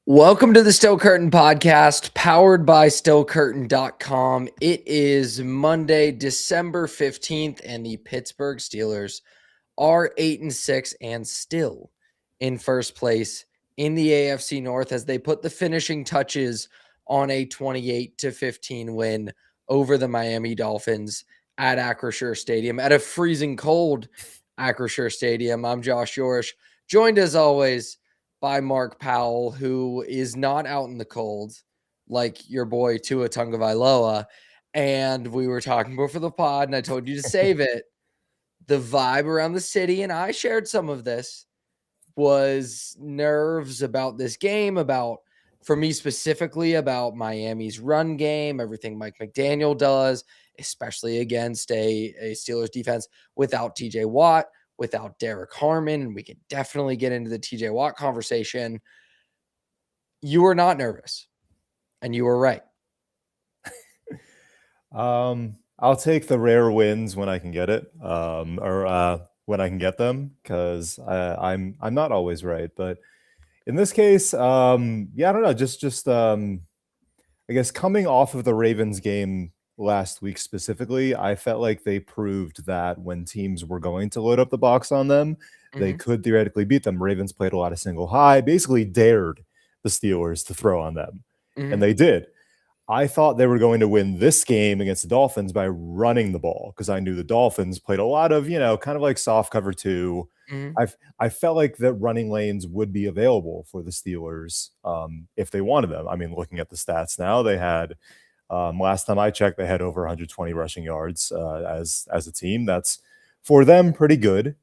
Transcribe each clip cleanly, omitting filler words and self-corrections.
Welcome to the Still Curtain podcast, powered by StillCurtain.com. It is Monday, December 15th, and the Pittsburgh Steelers are 8-6 and still in first place in the AFC North as they put the finishing touches on a 28-15 win over the Miami Dolphins at Acrisure Stadium, at a freezing cold Acrisure Stadium. I'm Josh Yourish, joined as always by Mark Powell, who is not out in the cold like your boy Tua Tagovailoa. And we were talking before the pod, and I told you to save it. The vibe around the city, and I shared some of this, was nerves about this game, for me specifically, about Miami's run game, everything Mike McDaniel does, especially against a Steelers defense without TJ Watt, without Derek Harmon, and we can definitely get into the TJ Watt conversation. You were not nervous, and you were right. I'll take the rare wins when I can get it, or when I can get them, because I'm not always right. But in this case, I don't know. Just I guess coming off of the Ravens game last week specifically, I felt like they proved that when teams were going to load up the box on them, they could theoretically beat them. Ravens played a lot of single high, basically dared the Steelers to throw on them, and they did. I thought they were going to win this game against the Dolphins by running the ball, because I knew the Dolphins played a lot of, kind of like soft cover two. I felt like that running lanes would be available for the Steelers if they wanted them. I mean, looking at the stats now, they had last time I checked, they had over 120 rushing yards as a team. That's for them pretty good.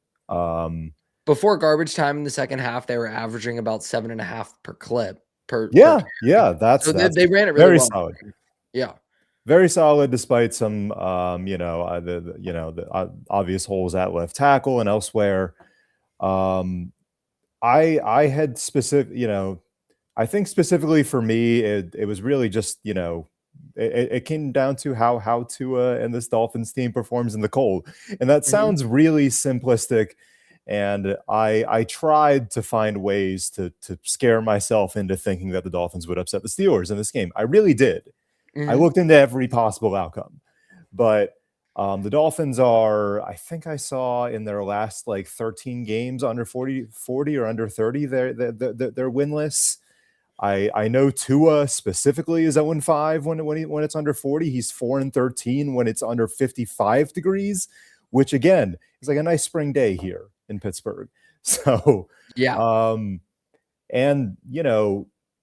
Before garbage time in the second half, they were averaging about 7.5 per clip. That's they ran it really very well. solid. Yeah, very solid, despite some the obvious holes at left tackle and elsewhere. I had specific, I think specifically for me, it was really just, it came down to how Tua and this Dolphins team performs in the cold, and that sounds really simplistic. And I tried to find ways to scare myself into thinking that the Dolphins would upset the Steelers in this game. I really did. I looked into every possible outcome. But the Dolphins are, I think I saw in their last 13 games under 40 or under 30, they're winless. I know Tua specifically is 0-5 when it's under 40. He's 4-13 when it's under 55 degrees, which again is like a nice spring day here in Pittsburgh. So, yeah. And,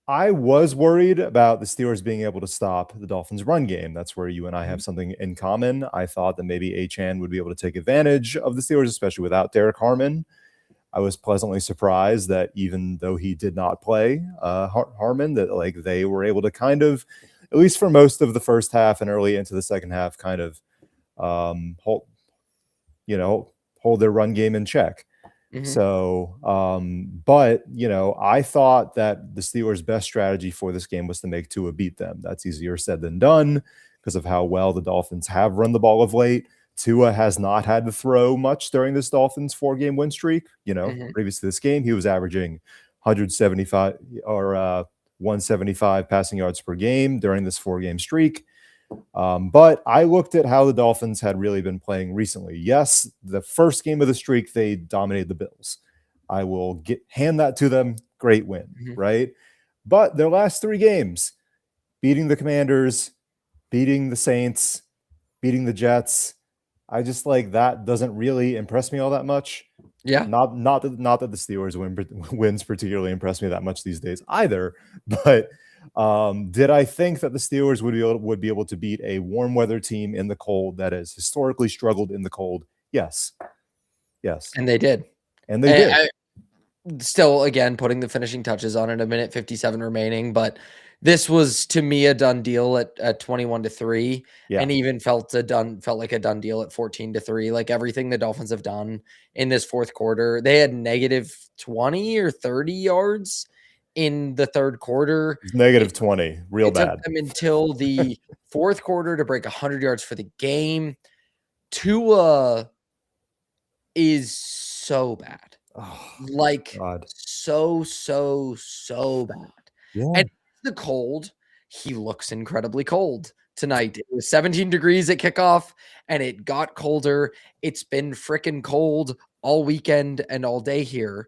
I was worried about the Steelers being able to stop the Dolphins' run game. That's where you and I have something in common. I thought that maybe Achane would be able to take advantage of the Steelers, especially without Derek Harmon. I was pleasantly surprised that even though he did not play Harmon, that they were able to kind of, at least for most of the first half and early into the second half, kind of hold their run game in check. So, but, I thought that the Steelers' best strategy for this game was to make Tua beat them. That's easier said than done because of how well the Dolphins have run the ball of late. Tua has not had to throw much during this Dolphins 4-game win streak. Previous to this game, he was averaging 175 or 175 passing yards per game during this 4-game streak. But I looked at how the Dolphins had really been playing recently. Yes, the first game of the streak, they dominated the Bills. I will hand that to them. Great win, right? But their last 3 games, beating the Commanders, beating the Saints, beating the Jets, I just that doesn't really impress me all that much. Yeah. Not that the Steelers wins particularly impress me that much these days either, but did I think that the Steelers would be able to beat a warm weather team in the cold that has historically struggled in the cold? Yes. And they did. Still, again, putting the finishing touches on it, 1:57 remaining, but this was to me a done deal at 21-3, and even felt like a done deal at 14-3. Like everything the Dolphins have done in this fourth quarter, they had negative 20 or 30 yards in the third quarter. Negative 20, real bad. It took them until the fourth quarter to break 100 yards for the game. Tua is so bad. Oh, so bad. Yeah. And the cold, he looks incredibly cold tonight. It was 17 degrees at kickoff, and it got colder. It's been freaking cold all weekend and all day here.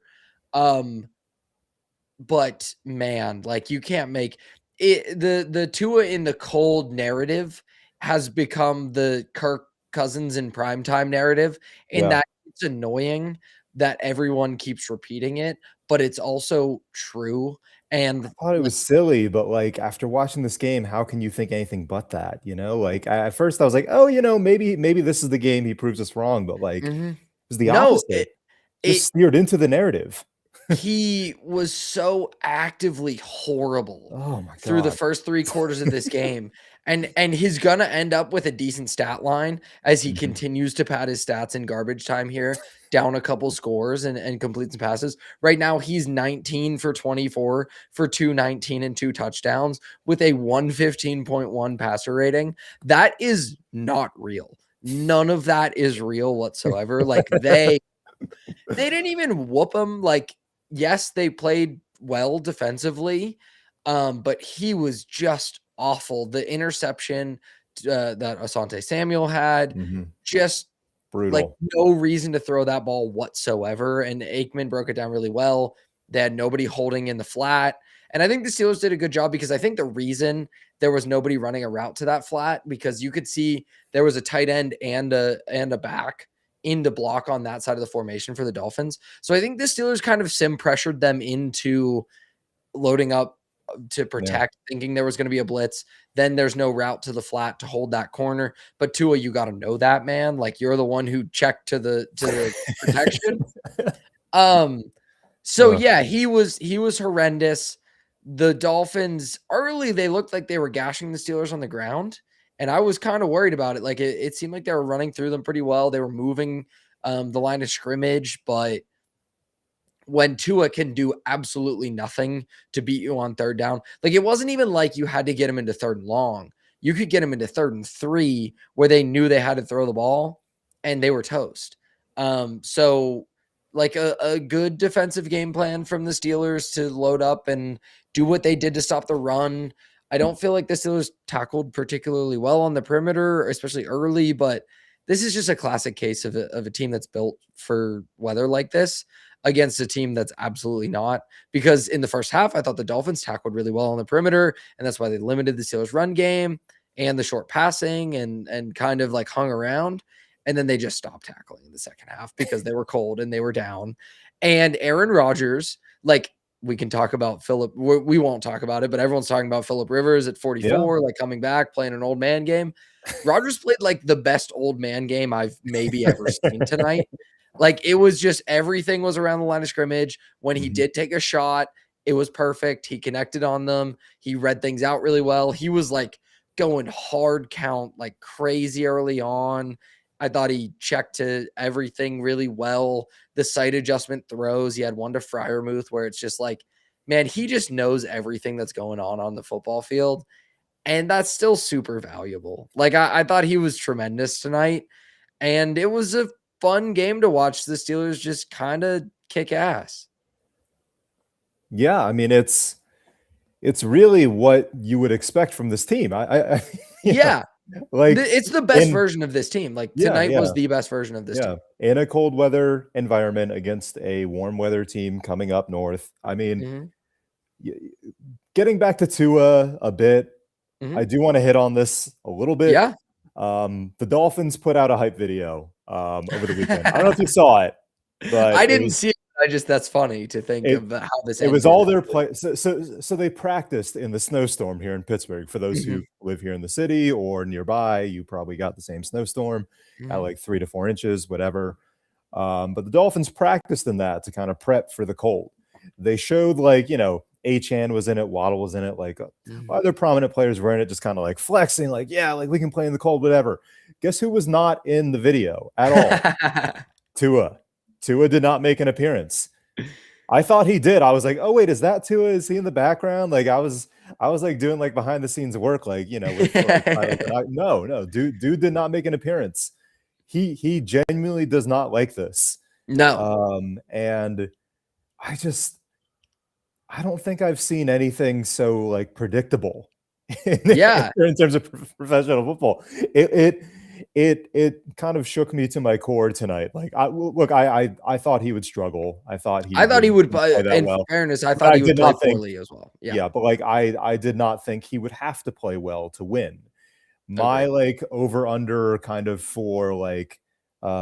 But man, like you can't make it, the Tua in the cold narrative has become the Kirk Cousins in primetime narrative, in Yeah. that it's annoying that everyone keeps repeating it, but it's also true. And I thought it like, was silly, but, like, after watching this game, how can you think anything but that, you know? Like, at first I was like, "Oh, maybe this is the game he proves us wrong," but, like, it mhm. was the No, opposite. it Just steered into the narrative. he was so actively horrible Oh my through the god. first 3 quarters of this game, and he's gonna end up with a decent stat line as he Mhm. continues to pad his stats in garbage time here, down a couple scores and complete some passes. Right now, he's 19 for 24 for 219 and 2 touchdowns with a 115.1 passer rating. That is not real. None of that is real whatsoever. Like, they didn't even whoop him. Like, yes, they played well defensively, but he was just awful. The interception that Asante Samuel had, Mhm. just like Brutal. no reason to throw that ball whatsoever. And Aikman broke it down really well. They had nobody holding in the flat. And I think the Steelers did a good job, because I think the reason there was nobody running a route to that flat, because you could see there was a tight end and a back in the block on that side of the formation for the Dolphins. So I think the Steelers kind of sim pressured them into loading up to Yeah. protect, thinking there was going to be a blitz. Then there's no route to the flat to hold that corner. But Tua, you got to know that, man. Like, you're the one who checked to the protection. So Ugh. yeah, he was horrendous. The Dolphins early, they looked like they were gashing the Steelers on the ground, and I was kind of worried about it. Like, it seemed like they were running through them pretty well. They were moving the line of scrimmage, but when Tua can do absolutely nothing to beat you on third down, like, it wasn't even like you had to get him into third and long. You could get him into 3rd and 3 where they knew they had to throw the ball and they were toast. So like a good defensive game plan from the Steelers to load up and do what they did to stop the run. I don't feel like the Steelers tackled particularly well on the perimeter, especially early, but this is just a classic case of a team that's built for weather like this against a team that's absolutely not. Because in the first half, I thought the Dolphins tackled really well on the perimeter, and that's why they limited the Steelers' run game and the short passing and kind of like hung around. And then they just stopped tackling in the second half because they were cold and they were down. And Aaron Rodgers, like, we can talk about Philip. We won't talk about it, but everyone's talking about Philip Rivers at Yeah. 44, like coming back, playing an old man game. Rodgers played like the best old man game I've maybe ever seen tonight. Like, it was just everything was around the line of scrimmage. When he Mhm. did take a shot, it was perfect. He connected on them. He read things out really well. He was like going hard count like crazy early on. I thought he checked to everything really well. The sight adjustment throws, he had one to Freiermuth where it's just like, man, he just knows everything that's going on the football field. And that's still super valuable. Like, I thought he was tremendous tonight. And it was a fun game to watch the Steelers just kind of kick ass. Yeah, I mean, it's really what you would expect from this team. I you know, Yeah. like, It's the best in version of this team. Like, yeah, tonight was yeah, the best version of this yeah. team. In a cold weather environment against a warm weather team coming up north. I mean, Mhm, y getting back to Tua a bit, I mhm. do wanna hit on this a little bit. Yeah. The Dolphins put out a hype video, over the weekend. I don't know if you saw it, but I didn't see it. That's funny to think it of how this it was ended, all their actually. play so they practiced in the snowstorm here in Pittsburgh. For those who Mhm, live here in the city or nearby, you probably got the same snowstorm at, mhm, like, 3 to 4 inches, whatever. But the Dolphins practiced in that to kinda prep for the cold. They showed, like, Achane was in it, Waddle was in it, like, a mhm. lot of their prominent players were in it, just kinda, like, flexing, like, "Yeah, like, we can play in the cold, whatever." Guess who was not in the video at all? Tua. Tua did not make an appearance. I thought he did. I was like, "Oh, wait, is that Tua? Is he in the background?" Like, I was, like, doing, like, behind the scenes work, like, with silent, but no, dude did not make an appearance. He genuinely does not like this. No. And I just I don't think I've seen anything so like predictable in, Yeah, in terms of professional football. It kind of shook me to my core tonight. Like, I thought he would struggle. I thought he I thought he wouldn't would play that in well. fairness, I But thought I he would did play not think, poorly as well. Yeah, yeah, but like I did not think he would have to play well to win. My agreed. like over under kind of for like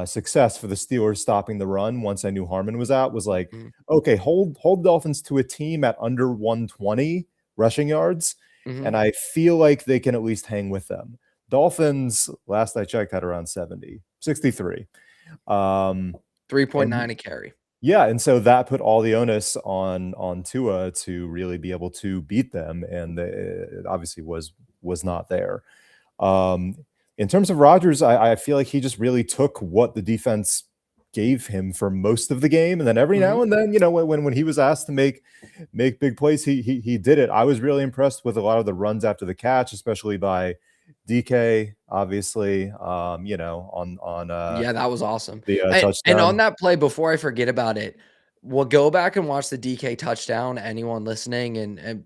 success for the Steelers stopping the run once I knew Harmon was out was like, Mhm, okay, hold Dolphins to a team at under 120 rushing yards, mhm. and I feel like they can at least hang with them. Dolphins, last I checked, had around 70, 63. And 3.9 a carry. yeah, and so that put all the onus on Tua to really be able to beat them, and it obviously was not there. Um, in terms of Rodgers, I feel like he just really took what the defense gave him for most of the game, and then every Mhm. now and then, when he was asked to make big plays, he did it. I was really impressed with a lot of the runs after the catch, especially by DK, obviously. On Yeah, that was awesome. the And on touchdown. that play, before I forget about it, we'll go back and watch the DK touchdown, anyone listening, and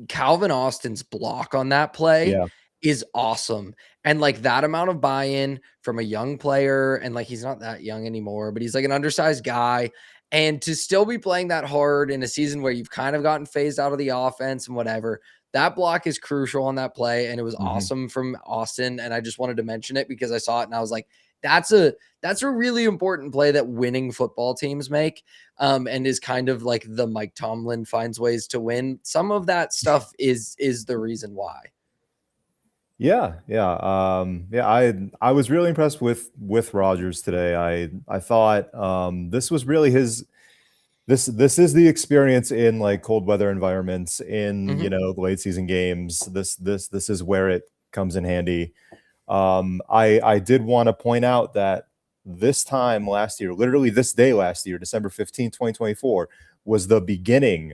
Calvin Austin's block on that play Yeah. is awesome. And, like, that amount of buy-in from a young player, and, like, he's not that young anymore, but he's, like, an undersized guy, and to still be playing that hard in a season where you've kind of gotten phased out of the offense and whatever, that block is crucial on that play, and it was Mhm. awesome from Austin, and I just wanted to mention it because I saw it and I was like, that's a really important play that winning football teams make, and is kind of like the Mike Tomlin finds ways to win. Some of that stuff is the reason why. Yeah, yeah, yeah. I was really impressed with Rogers today. I thought this was really his. This is the experience in like cold weather environments in Mhm, the late season games. This is where it comes in handy. I did want to point out that this time last year, literally this day last year, December 15th, 2024, was the beginning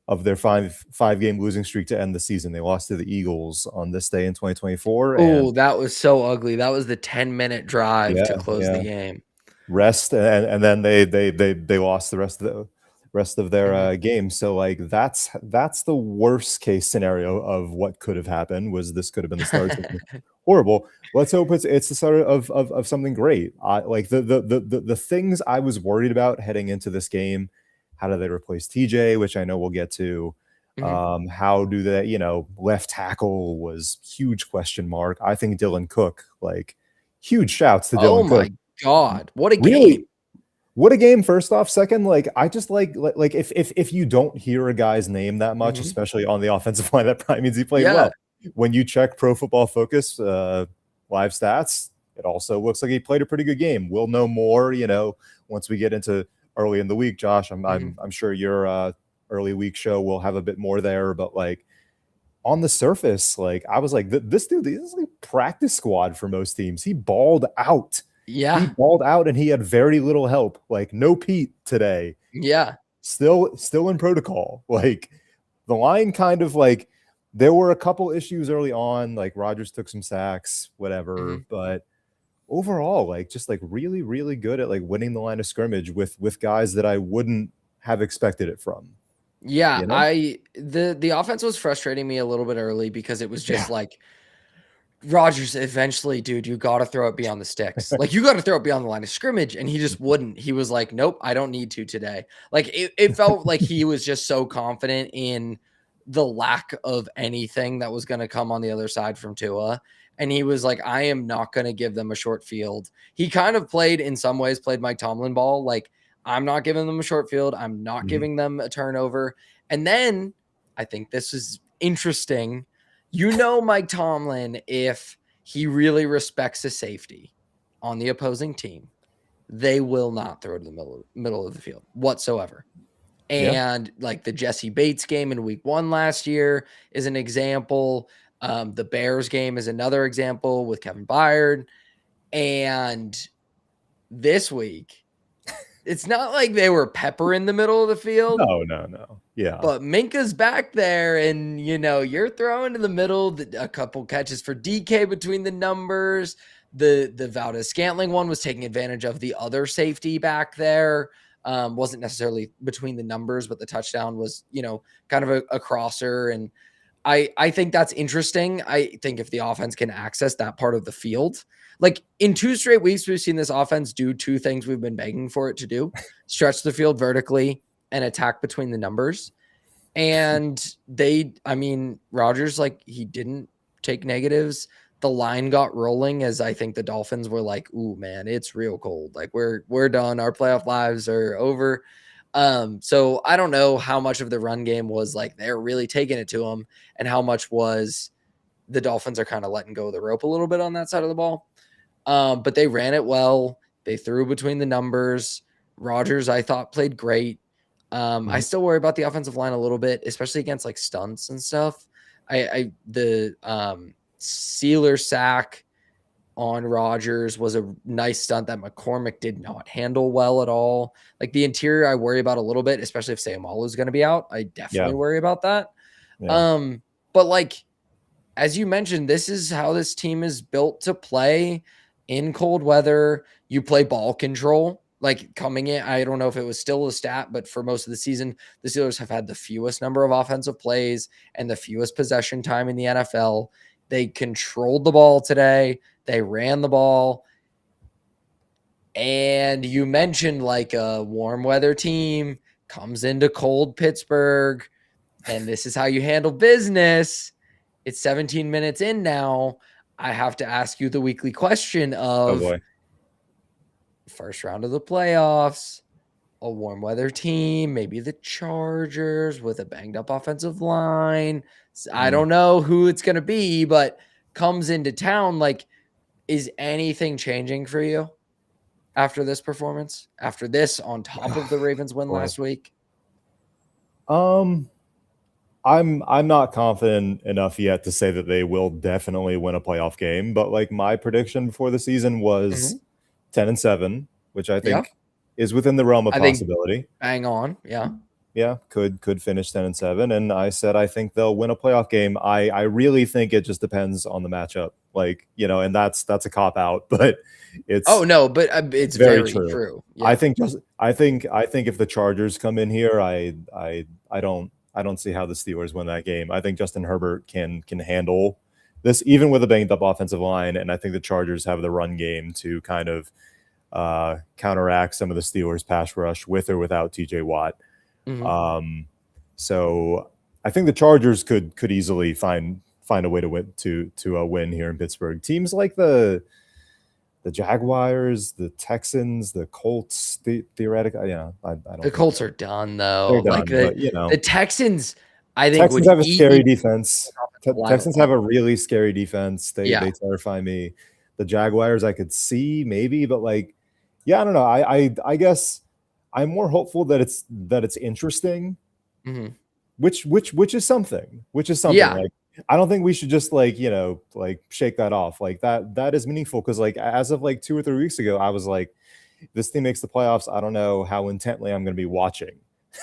of their five game losing streak to end the season. They lost to the Eagles on this day in 2024, and oh, that was so ugly. That was the 10-minute drive to yeah, close the yeah, game. rest, and then they lost the rest of their Mhm. game. So like that's the worst case scenario of what could have happened. Was this could have been the start of something horrible. Let's hope it's the start of something great. Like the things I was worried about heading into this game. How do they replace TJ, which I know we'll get to. Mhm. How do they, left tackle was huge question mark. I think Dylan Cook, like, huge shouts to Oh Dylan Cook. my god, what a Really, game. what a game! First off, second, like I just like if you don't hear a guy's name that much, Mhm. especially on the offensive line, that probably means he played Yeah. well. When you check Pro Football Focus live stats, it also looks like he played a pretty good game. We'll know more, once we get into early in the week. Josh, I'm Mhm. I'm, I'm sure your early week show will have a bit more there, but like on the surface, like I was like, this dude, this is like practice squad for most teams. He balled out. He Yeah. balled out and he had very little help. Like no Pete today. Yeah. Still in protocol. Like the line kind of like there were a couple issues early on, like Rodgers took some sacks, whatever, Mhm. but overall, like just like really, really good at like winning the line of scrimmage with guys that I wouldn't have expected it from, Yeah, you know? the offense was frustrating me a little bit early because it was Yeah. just like, Rodgers, eventually, dude, you gotta throw it beyond the sticks. Like, you gotta throw it beyond the line of scrimmage, and he just wouldn't. He was like, "Nope, I don't need to today." Like, it felt like he was just so confident in the lack of anything that was gonna come on the other side from Tua, and he was like, "I am not gonna give them a short field." He kind of played in some ways, played Mike Tomlin ball, like, "I'm not giving them a short field, I'm not Mhm. giving them a turnover." And then, I think this is interesting, you know, Mike Tomlin, if he really respects a safety on the opposing team, they will not throw to the middle of the field whatsoever. Yeah. And like the Jesse Bates game in week 1 last year is an example. The Bears game is another example with Kevin Byard. And this week, it's not like they were pepper in the middle of the field. No, no, no. Yeah. But Minka's back there, and you're throwing to the middle. A couple catches for DK between the numbers. The Valdez Scantling one was taking advantage of the other safety back there. Wasn't necessarily between the numbers, but the touchdown was, kind of a crosser. And I think that's interesting. I think if the offense can access that part of the field, like in 2 straight weeks, we've seen this offense do 2 things we've been begging for it to do: stretch the field vertically and attack between the numbers. And Rodgers, like, he didn't take negatives. The line got rolling as I think the Dolphins were like, "Ooh, man, it's real cold. Like, we're done. Our playoff lives are over." So I don't know how much of the run game was like they're really taking it to them, and how much was the Dolphins are kind of letting go of the rope a little bit on that side of the ball. But they ran it well. They threw between the numbers. Rodgers, I thought, played great. I still worry about the offensive line a little bit, especially against like stunts and stuff. The Sealer sack on Rodgers was a nice stunt that McCormick did not handle well at all. Like the interior, I worry about a little bit, especially if Sayamalu is going to be out. I definitely worry about that. Yeah. But like, as you mentioned, this is how this team is built to play in cold weather. You play ball control. Like coming in, I don't know if it was still a stat, but for most of the season, the Steelers have had the fewest number of offensive plays and the fewest possession time in the NFL. They controlled the ball today. They ran the ball. And you mentioned like a warm weather team comes into cold Pittsburgh, and this is how you handle business. It's 17 minutes in now. I have to ask you the weekly question Oh of boy. first round of the playoffs, a warm weather team, maybe the Chargers with a banged up offensive line. I don't know who it's going to be, but comes into town. Like, is anything changing for you after this performance? After this, on top of the Ravens win last week? I'm not confident enough yet to say that they will definitely win a playoff game, but like my prediction before the season was 10-7, which I think is within the realm of possibility. Bang on, yeah. Yeah, could finish 10-7, and I said I think they'll win a playoff game. I really think it just depends on the matchup, like, and that's a cop out, but it's it's very true. Yeah. I think if the Chargers come in here, I don't see how the Steelers win that game. I think Justin Herbert can handle this even with a banged up offensive line, and I think the Chargers have the run game to kind of counteract some of the Steelers' pass rush with or without TJ Watt. So I think the Chargers could easily find a way to win here in Pittsburgh. Teams like the Jaguars, the Texans, the Colts, theoretically, I don't. The Colts are done though. They're like done, the Texans, I think Texans have a scary defense. Texans have a really scary defense. They terrify me. The Jaguars, I could see maybe, but like, I don't know. I guess I'm more hopeful that it's interesting, which is something. Yeah. Like, I don't think we should just like shake that off. Like that is meaningful, because like as of like 2 or 3 weeks ago, I was like, this team makes the playoffs. I don't know how intently I'm going to be watching.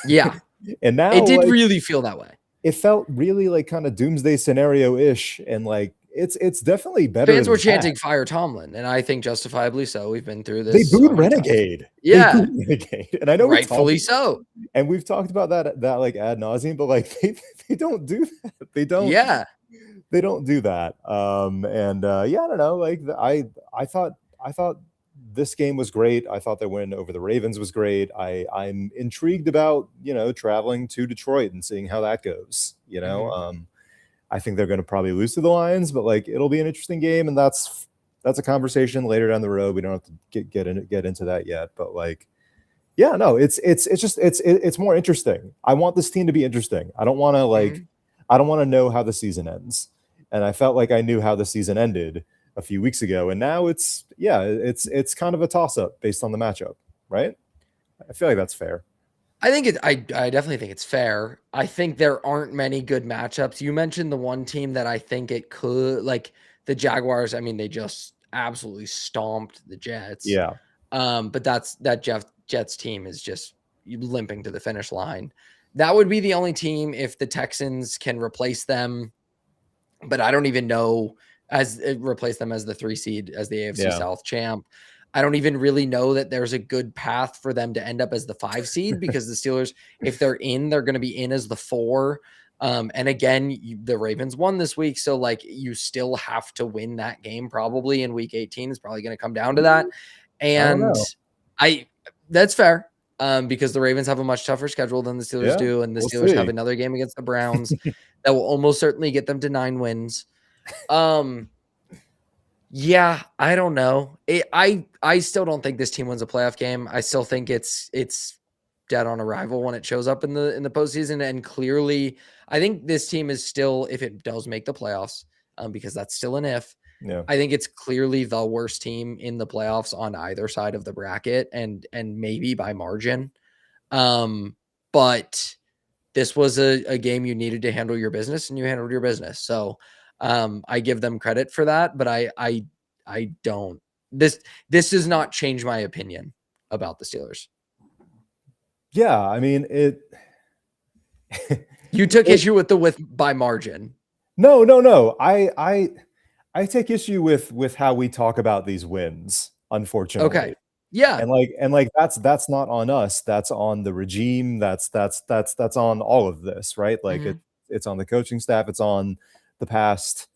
Yeah. And now it did really feel that way. It felt really like kind of doomsday scenario ish, and like it's definitely better. Fans were chanting "Fire Tomlin," and I think justifiably so. We've been through this. They booed Renegade. Yeah, they booed Renegade, and I know rightfully so. And we've talked about that like ad nauseum, but like they don't do that. They don't. Yeah, they don't do that. I don't know. Like I thought this game was great. I thought their win over the Ravens was great. I'm intrigued about traveling to Detroit and seeing how that goes. I think they're going to probably lose to the Lions, but like it'll be an interesting game, and that's a conversation later down the road. We don't have to get into that yet, but like, it's more interesting. I want this team to be interesting. I don't want to I don't want to know how the season ends, and I felt like I knew how the season ended a few weeks ago, and now it's kind of a toss up based on the matchup, right? I feel like that's fair. I definitely think it's fair. I think there aren't many good matchups. You mentioned the one team that I think it could, like the Jaguars. I mean, they just absolutely stomped the Jets. Yeah. But that Jets team is just limping to the finish line. That would be the only team if the Texans can replace them. But I don't even know replace them as the 3 seed, as the AFC South champ. I don't even really know that there's a good path for them to end up as the 5 seed because the Steelers, if they're going to be in as the 4. And again, the Ravens won this week. So like you still have to win that game probably in week 18. It's probably going to come down to that. I don't And know. that's fair. Because the Ravens have a much tougher schedule than the Steelers do. And the we'll Steelers see. have another game against the Browns that will almost certainly get them to 9 wins. Yeah, I don't know. I still don't think this team wins a playoff game. I still think it's dead on arrival when it shows up in the postseason. And clearly, I think this team is still, if it does make the playoffs, because that's still an if. Yeah. I think it's clearly the worst team in the playoffs on either side of the bracket, and maybe by margin. But this was a game you needed to handle your business, and you handled your business. So I give them credit for that, but I don't. This does not change my opinion about the Steelers. Yeah, I mean it. You took issue with by margin. No. I take issue with how we talk about these wins, unfortunately. Okay. Yeah. And like that's not on us. That's on the regime. That's on all of this, right? Like it's on the coaching staff. It's on the past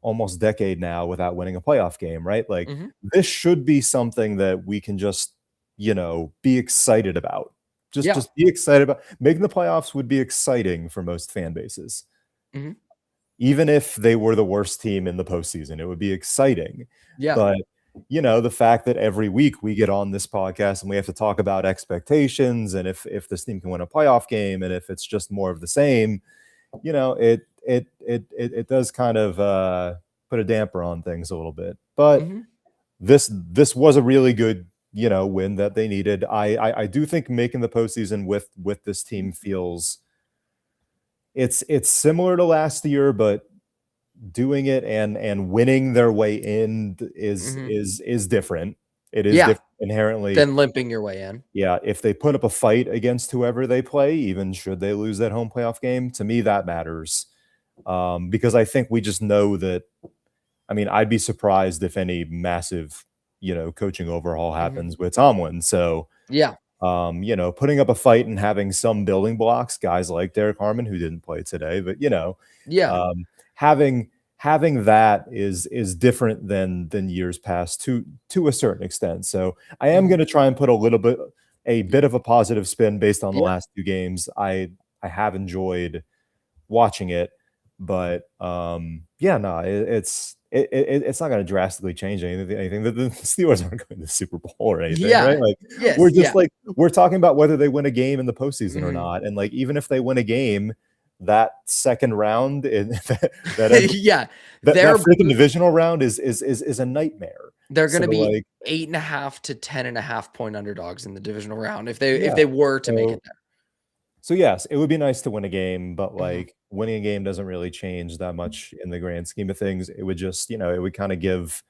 almost decade now without winning a playoff game, right? Like this should be something that we can just, be excited about. Just be excited about. Making the playoffs would be exciting for most fan bases. Even if they were the worst team in the postseason, it would be exciting. Yeah. But the fact that every week we get on this podcast and we have to talk about expectations and if this team can win a playoff game and if it's just more of the same, it does kind of put a damper on things a little bit. But this was a really good win that they needed. I do think making the postseason with this team feels it's similar to last year, but doing it and winning their way in is different. It is different inherently than limping your way in. Yeah, if they put up a fight against whoever they play, even should they lose that home playoff game, to me that matters. Because I think we just know that. I mean, I'd be surprised if any massive, coaching overhaul happens with Tomlin. So putting up a fight and having some building blocks, guys like Derek Harmon, who didn't play today, but having that is different than years past to a certain extent. So I am going to try and put a bit of a positive spin based on the last 2 games. I have enjoyed watching it, but it's not going to drastically change anything. The Steelers aren't going to the Super Bowl or anything, right? Like we're just we're talking about whether they win a game in the postseason or not. And like, even if they win a game, that second round that freaking divisional round is a nightmare. They're going to be 8.5 to 10.5 point underdogs in the divisional round if they were to make it there. So yes, it would be nice to win a game, but like winning a game doesn't really change that much in the grand scheme of things. It would just, it would kind of give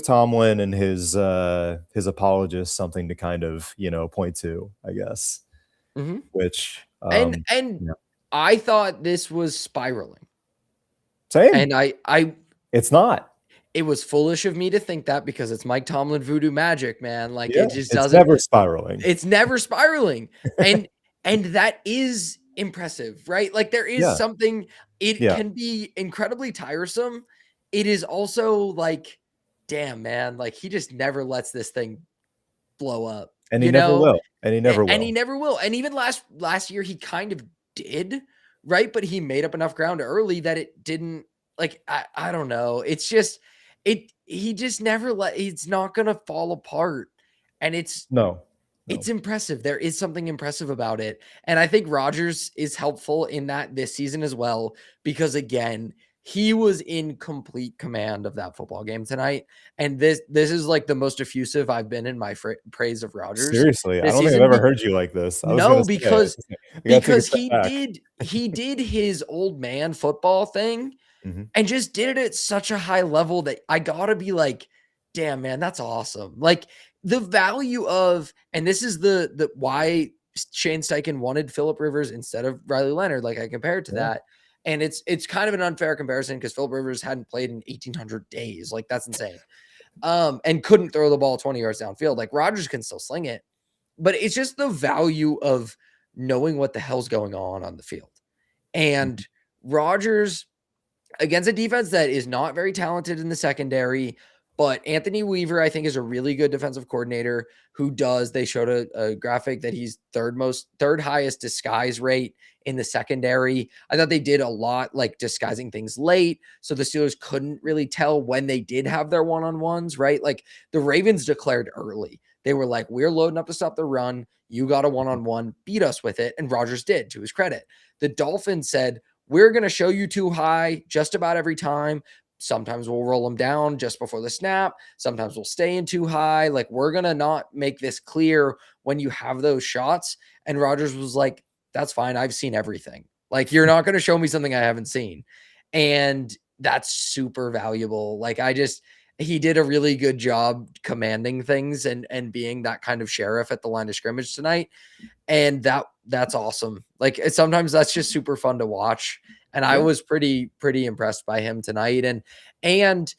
Tomlin and his apologists something to kind of, point to, I guess. Which I thought this was spiraling. Same. And it's not. It was foolish of me to think that because it's Mike Tomlin voodoo magic, man. Like it just doesn't. It's never spiraling. It's never spiraling. And that is impressive, right? Like there is something, it can be incredibly tiresome. It is also like, damn, man, like he just never lets this thing blow up. And he never will. And he never will. And he never will. And even last year he kind of did, right? But he made up enough ground early that it didn't, like, I don't know. It's just, he just never it's not going to fall apart. And it's impressive. There is something impressive about it. And I think Rodgers is helpful in that this season as well, because again, he was in complete command of that football game tonight. And this is like the most effusive I've been in my praise of Rodgers. Seriously, I don't think I've ever heard you like this. Because he did his old man football thing and just did it at such a high level that I gotta be like, damn, man, that's awesome. Like the value of, and this is the why Shane Steichen wanted Phillip Rivers instead of Riley Leonard. Like I compared to that. And it's kind of an unfair comparison because Phillip Rivers hadn't played in 1,800 days. Like that's insane. and couldn't throw the ball 20 yards downfield. Like Rodgers can still sling it, but it's just the value of knowing what the hell's going on the field. And Rodgers, against a defense that is not very talented in the secondary, but Anthony Weaver, I think, is a really good defensive coordinator who they showed a graphic that he's third highest disguise rate in the secondary. I thought they did a lot like disguising things late, so the Steelers couldn't really tell when they did have their one-on-ones, right? Like the Ravens declared early. They were like, we're loading up to stop the run. You got a one-on-one, beat us with it. And Rodgers did, to his credit. The Dolphins said, we're going to show you too high just about every time. Sometimes we'll roll them down just before the snap. Sometimes we'll stay in too high. Like, we're going to not make this clear when you have those shots. And Rodgers was like, that's fine. I've seen everything. Like, you're not going to show me something I haven't seen. And that's super valuable. Like, he did a really good job commanding things and being that kind of sheriff at the line of scrimmage tonight. And that's awesome. Like, sometimes that's just super fun to watch. And I was pretty impressed by him tonight. And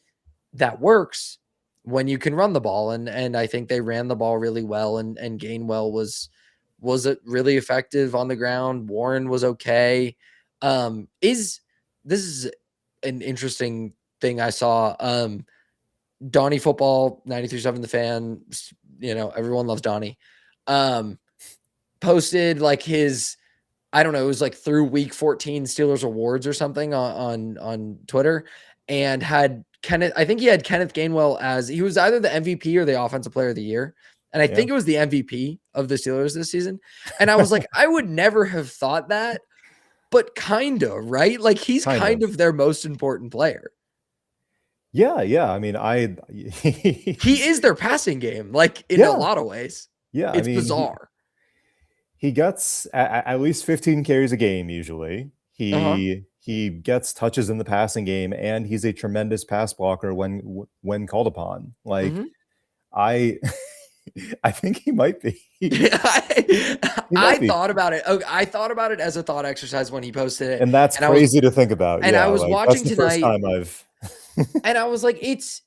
that works when you can run the ball. And I think they ran the ball really well. And Gainwell was really effective on the ground. Warren was okay. This is an interesting thing I saw. Donnie Football, 93.7 The Fan, everyone loves Donnie. Posted like his, I don't know, it was like through week 14 Steelers awards or something on Twitter, and had I think he had Kenneth Gainwell as, he was either the MVP or the offensive player of the year. And I think it was the MVP of the Steelers this season. And I was like, I would never have thought that, but kind of, right? Like, he's kind of their most important player. Yeah. I mean, he is their passing game, like in a lot of ways. Yeah. It's bizarre. He gets at least 15 carries a game usually. He gets touches in the passing game, and he's a tremendous pass blocker when called upon. Like, I think he might be. I thought about it. I thought about it as a thought exercise when he posted it, and that's crazy to think about. And I was watching that's the tonight. First time I've and I was like, it's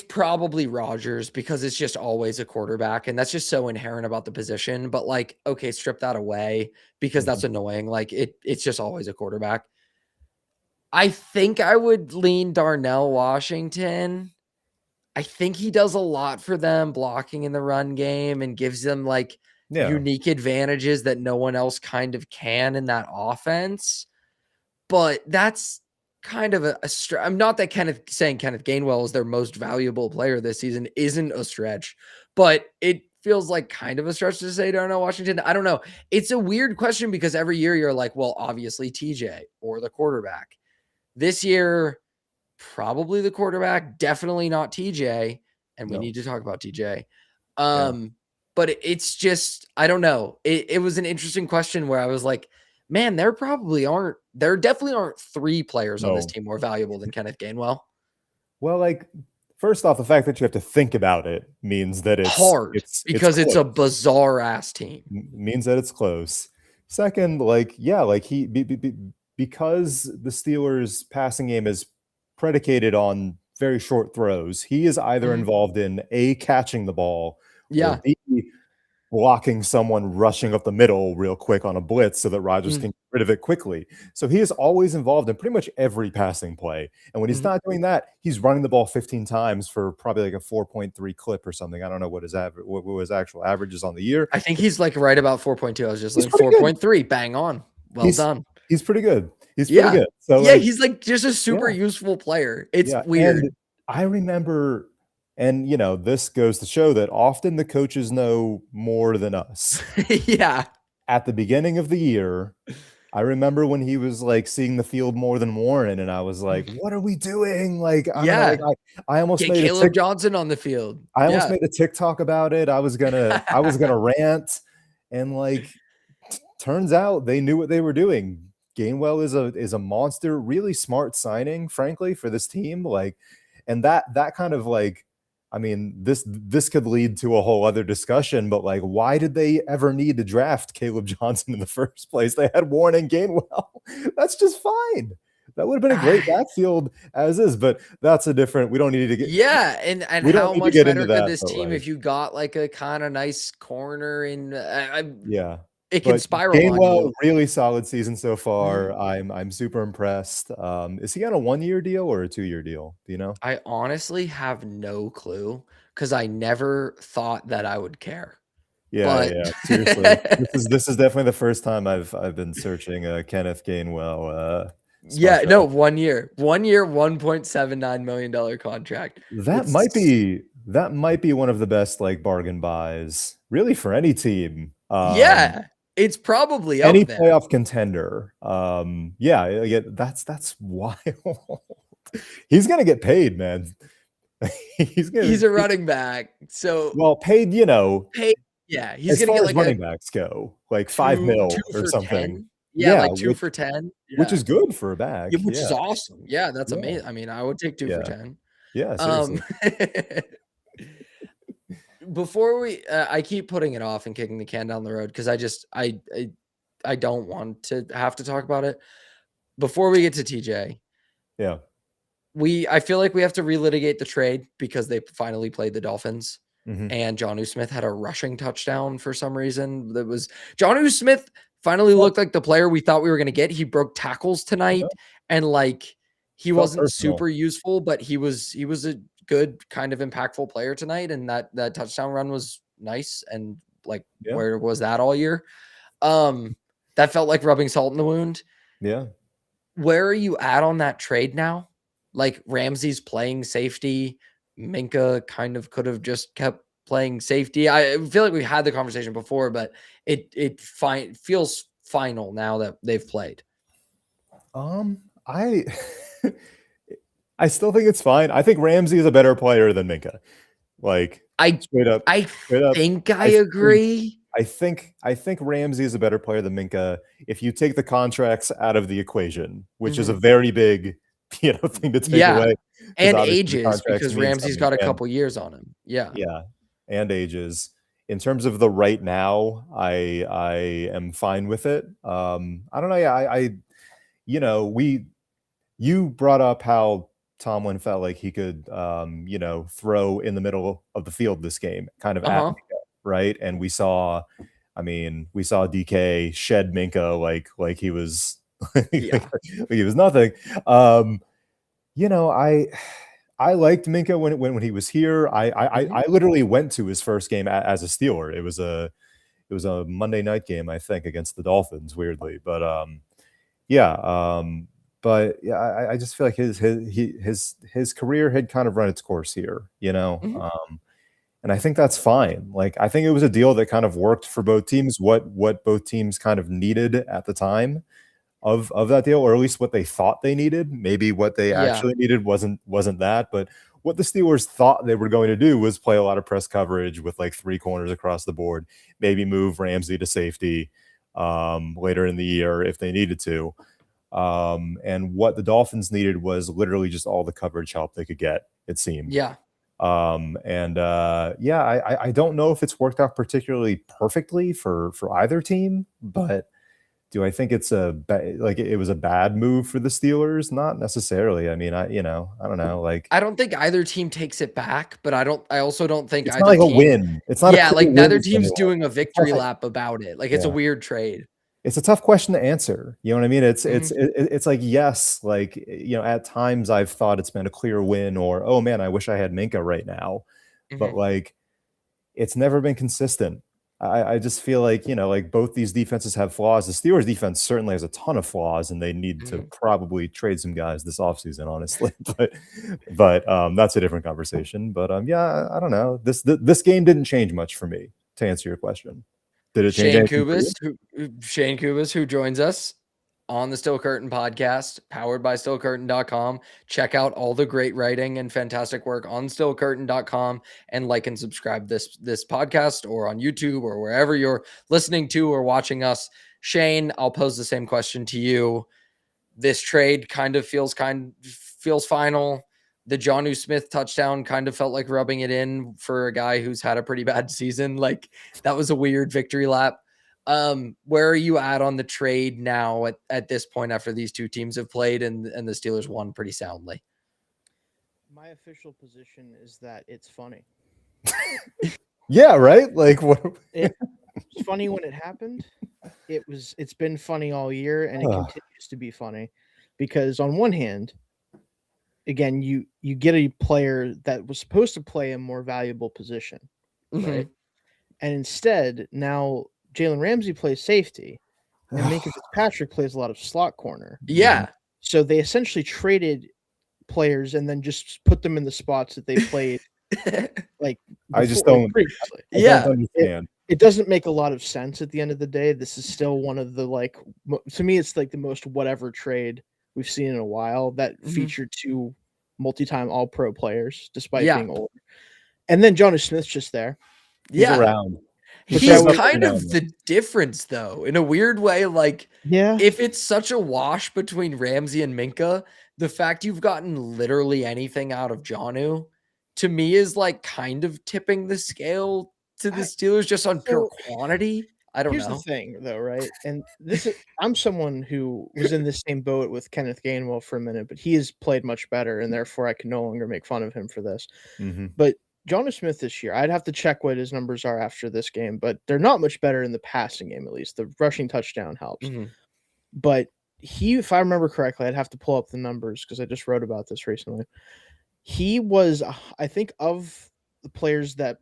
probably Rodgers, because it's just always a quarterback, and that's just so inherent about the position. But like, okay, strip that away, because that's annoying. Like, it's just always a quarterback. I think I would lean Darnell Washington. I think he does a lot for them blocking in the run game and gives them like unique advantages that no one else kind of can in that offense. But that's kind of I'm not that saying Kenneth Gainwell is their most valuable player this season isn't a stretch, but it feels like kind of a stretch to say Darnell Washington. I don't know. It's a weird question, because every year you're like, well, obviously TJ or the quarterback. This year, probably the quarterback, definitely not TJ. And we need to talk about TJ. But it's just, I don't know. It was an interesting question where I was like, man, there definitely aren't three players on this team more valuable than Kenneth Gainwell. Well, like, first off, the fact that you have to think about it means that it's hard, because it's a bizarre ass team. Means that it's close. Second, like, because the Steelers' passing game is predicated on very short throws, he is either involved in A, catching the ball, or B, blocking someone rushing up the middle real quick on a blitz so that Rodgers can get rid of it quickly. So he is always involved in pretty much every passing play. And when he's not doing that, he's running the ball 15 times for probably like a 4.3 clip or something. I don't know what his actual average is on the year. I think he's like right about 4.2. I was just like 4.3. Bang on. Well done. He's pretty good. He's pretty good. So he's like just a super useful player. It's weird. And I remember, and this goes to show that often the coaches know more than us. At the beginning of the year, I remember when he was like seeing the field more than Warren, and I was like, "What are we doing?" Like, I almost get made Caleb Johnson on the field. I almost made a TikTok about it. I was gonna rant, and like, turns out they knew what they were doing. Gainwell is a monster, really smart signing, frankly, for this team. Like, and that kind of like, I mean, this could lead to a whole other discussion, but like, why did they ever need to draft Caleb Johnson in the first place? They had Warren and Gainwell. That's just fine. That would have been a great backfield as is, but that's a different. We don't need to get. Yeah, and We don't how need to much get better into could that, this but team like, if you got like a kind of nice corner and yeah. it can But spiral on Gainwell, you. really solid season so far. Mhm. I'm super impressed. Is he on a 1-year deal or a 2-year deal? Do you know? I honestly have no clue because I never thought that I would care. Yeah, But yeah. Seriously, this is definitely the first time I've been searching Kenneth Gainwell spot yeah, no, check. 1 year, 1 year, $1.79 million contract. It's That might be one of the best like bargain buys really for any team. yeah, it's probably Any up there. playoff contender. Yeah, that's wild. He's gonna get paid, man. He's gonna He's a running back, so well paid, pay. Yeah, he's as gonna far get as like a running backs go, like 5 two mil or for something. 10. Yeah, Yeah, like 2 for 10. which Yeah. is good for a Yeah, back. which Yeah, is awesome. Yeah, that's yeah, amazing. I mean, I would take 2 for yeah, 10. yeah. Um, Seriously. before we I keep putting it off and kicking the can down the road because I don't want to have to talk about it. Before we get to TJ, Yeah. I feel like we have to relitigate the trade because they finally played the Dolphins. Hmm. And Jonnu Smith had a rushing touchdown for some reason. That was Jonnu Smith finally Felt, looked like the player we thought we were going to get. He broke tackles yeah, tonight, and like he felt wasn't personal. super useful, but he was a good kind of impactful player tonight. And that touchdown run was nice. And like, Yeah, where was that all year? Um, that felt like rubbing salt in the wound. yeah. Where are you at on that trade now? Like Ramsey's playing safety. Minkah kind of could have just kept playing safety. I feel like we had the conversation before, but it feels final now that they've played. I I still think it's fine. I think Ramsey is a better player than Minka. Like I straight up, I straight up. think I I think agree. I think Ramsey is a better player than Minka if you take the contracts out of the equation, which is a Mhm. very big, thing to take Yeah, away because and obviously the ages contracts because mean Ramsey's something. got a And couple years on him. Yeah. yeah, and ages. In terms of the right now, I am fine with it. I don't know. Yeah, we you brought up how Tomlin felt like he could, throw in the middle of the field this game, kind of at Uh-huh. Minka, right? And we saw DK shed Minka like he was like Yeah. he was nothing. Um, you know, I liked Minka when he was here. Mhm. I literally went to his first game as a Steeler. It was a Monday night game, I think, against the Dolphins, weirdly, but yeah, but yeah, I just feel like his career had kind of run its course here, Mhm. and I think that's fine. Like I think it was a deal that kind of worked for both teams. What both teams kind of needed at the time of that deal, or at least what they thought they needed. Maybe what they Yeah. actually needed wasn't that, but what the Steelers thought they were going to do was play a lot of press coverage with like three corners across the board, maybe move Ramsey to safety later in the year if they needed to. And what the Dolphins needed was literally just all the coverage help they could get, it seemed. Yeah. And yeah, I don't know if it's worked out particularly perfectly for either team, but do I think it's like it was a bad move for the Steelers? Not necessarily. I mean, I don't know. Like I don't think either team takes it back, but I also don't think it's not either like a team. win. It's not a Yeah, like clear win neither for team's anyone. doing a It's victory nothing. lap about it. Like it's a Yeah. weird trade. It's a tough question to answer. You know what I mean? Mhm, It's like yes, like at times I've thought it's been a clear win, or oh man, I wish I had Minka right now, but mhm, like it's never been consistent. I just feel like like both these defenses have flaws. The Steelers defense certainly has a ton of flaws, and they need to mhm. probably trade some guys this offseason, honestly. But that's a different conversation. But yeah, I don't know. This game didn't change much for me. To answer your question, did it change Shane anything for Kubis, you? Shane Kubis, who joins us on the Still Curtain podcast, powered by stillcurtain.com. Check out all the great writing and fantastic work on stillcurtain.com and like and subscribe this podcast or on YouTube or wherever you're listening to or watching us. Shane, I'll pose the same question to you. This trade kind of feels final. The Jonnu Smith touchdown kind of felt like rubbing it in for a guy who's had a pretty bad season. Like that was a weird victory lap. Where are you at on the trade now at this point after these two teams have played and the Steelers won pretty soundly? My official position is that it's funny. Yeah, right? Like what? It's funny when it happened. It's been funny all year, and it continues to be funny because on one hand, again, you get a player that was supposed to play a more valuable position, right? And instead, now Jalen Ramsey plays safety, and Minkah Fitzpatrick plays a lot of slot corner. Yeah. So they essentially traded players and then just put them in the spots that they played. Like I just don't. I don't understand. It doesn't make a lot of sense at the end of the day. This is still one of the to me, it's like the most whatever trade we've seen in a while that featured two multi-time All-Pro players despite being older. And then Jonas Smith's just there. He's around. He's kind of the difference, though, in a weird way. Like, if it's such a wash between Ramsey and Minkah, the fact you've gotten literally anything out of Jonnu, to me, is like kind of tipping the scale to the Steelers just on pure quantity. I don't know. Here's the thing, though, right? And I'm someone who was in the same boat with Kenneth Gainwell for a minute, but he has played much better, and therefore I can no longer make fun of him for this. But Jonas Smith this year, I'd have to check what his numbers are after this game, but they're not much better in the passing game, at least. The rushing touchdown helps. But if I remember correctly, I'd have to pull up the numbers because I just wrote about this recently. He was, I think, of the players that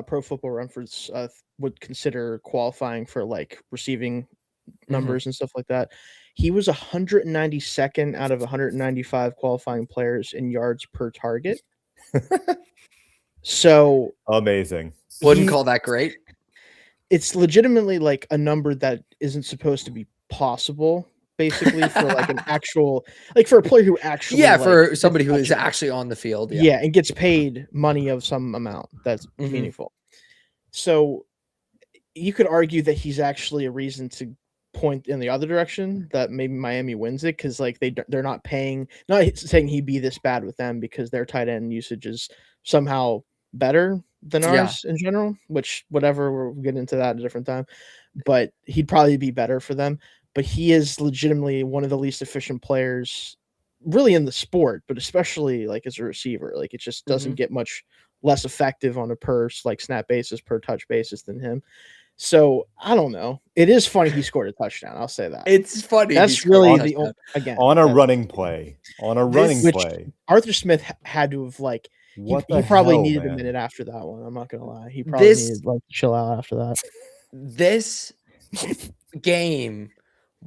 Pro Football Reference would consider qualifying for like receiving numbers and stuff like that. He was 192nd out of 195 qualifying players in yards per target. So amazing. Wouldn't call that great. It's legitimately like a number that isn't supposed to be possible, basically, for like an actual, like for a player who actually, for somebody who is actually on the field, and gets paid money of some amount that's meaningful. So you could argue that he's actually a reason to point in the other direction, that maybe Miami wins it because like they're not paying. Not saying he'd be this bad with them because their tight end usage is somehow better than ours in general, which whatever, we'll get into that at a different time, but he'd probably be better for them. But he is legitimately one of the least efficient players really in the sport, but especially like as a receiver. Like it just doesn't get much less effective on a per snap basis, per touch basis than him. So I don't know. It is funny he scored a touchdown. I'll say that. It's funny. That's really the again on a running play. On a running play. Arthur Smith had to have like he probably needed a minute after that one. I'm not gonna lie. He probably needed like to chill out after that. This game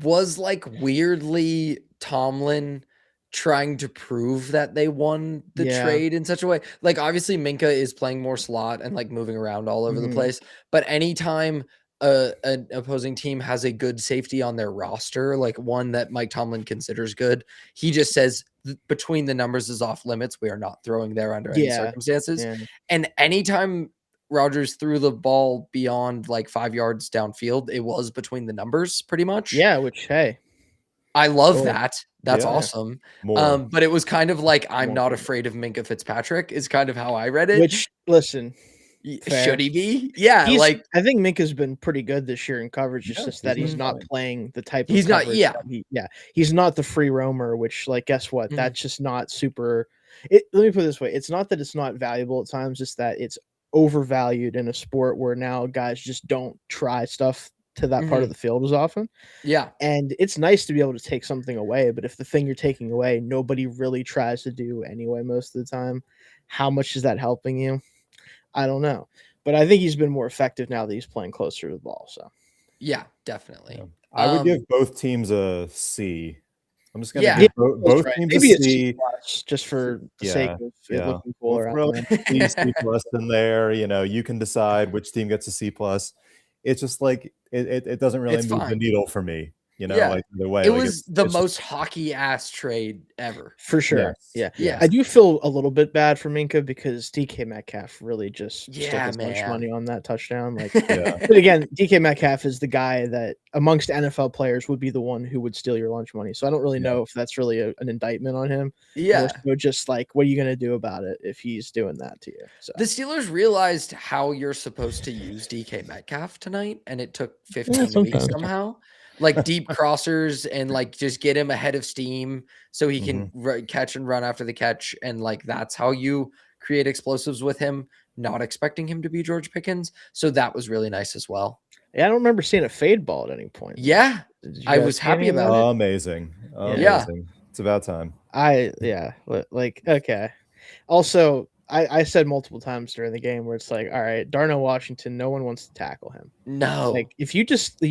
was like weirdly Tomlin trying to prove that they won the trade in such a way. Like obviously Minkah is playing more slot and like moving around all over the place, but anytime an opposing team has a good safety on their roster, like one that Mike Tomlin considers good, he just says between the numbers is off limits. We are not throwing there under any circumstances. And anytime Rodgers threw the ball beyond like 5 yards downfield, it was between the numbers pretty much. Yeah, which hey, I love that. That's awesome. But it was kind of like, I'm not afraid of Minkah Fitzpatrick is kind of how I read it. Which, listen, should he be? Yeah, like I think Minkah's been pretty good this year in coverage. It's just that he's not playing the type of he's not. He's not the free roamer. Which, like, guess what? That's just not super. Let me put it this way: it's not that it's not valuable at times; it's that it's overvalued in a sport where now guys just don't try stuff to that part of the field as often. Yeah. And it's nice to be able to take something away, but if the thing you're taking away, nobody really tries to do anyway, most of the time, how much is that helping you? I don't know. But I think he's been more effective now that he's playing closer to the ball. So yeah, definitely. Yeah. I would give both teams a C. I'm just gonna give both teams maybe a C. Just for the sake of it looking cool. We'll throw C plus in there. You know, you can decide which team gets a C plus. It's just like it doesn't really move the needle for me. you know, Yeah. like the way It like, was the it's most hockey ass trade ever. For sure. Yes. Yeah. Yeah. I do feel a little bit bad for Minkah because DK Metcalf really just took Yeah, his lunch man. money on that touchdown. Like, Yeah. but again, DK Metcalf is the guy that amongst NFL players would be the one who would steal your lunch money. So I don't really know if that's really an indictment on him. Yeah. More so just like, what are you going to do about it if he's doing that to you? So The Steelers realized how you're supposed to use DK Metcalf tonight, and it took 15 weeks sometimes. somehow. Like deep crossers and like just get him ahead of steam so he can catch and run after the catch. And like that's how you create explosives with him, not expecting him to be George Pickens. So that was really nice as well. Yeah, I don't remember seeing a fade ball at any point. Yeah, Did you I guys was see happy any of about that? it. Amazing. Yeah. It's about time. Like, okay. Also, I said multiple times during the game where it's like, all right, Darnell Washington, no one wants to tackle him. No, Like, if you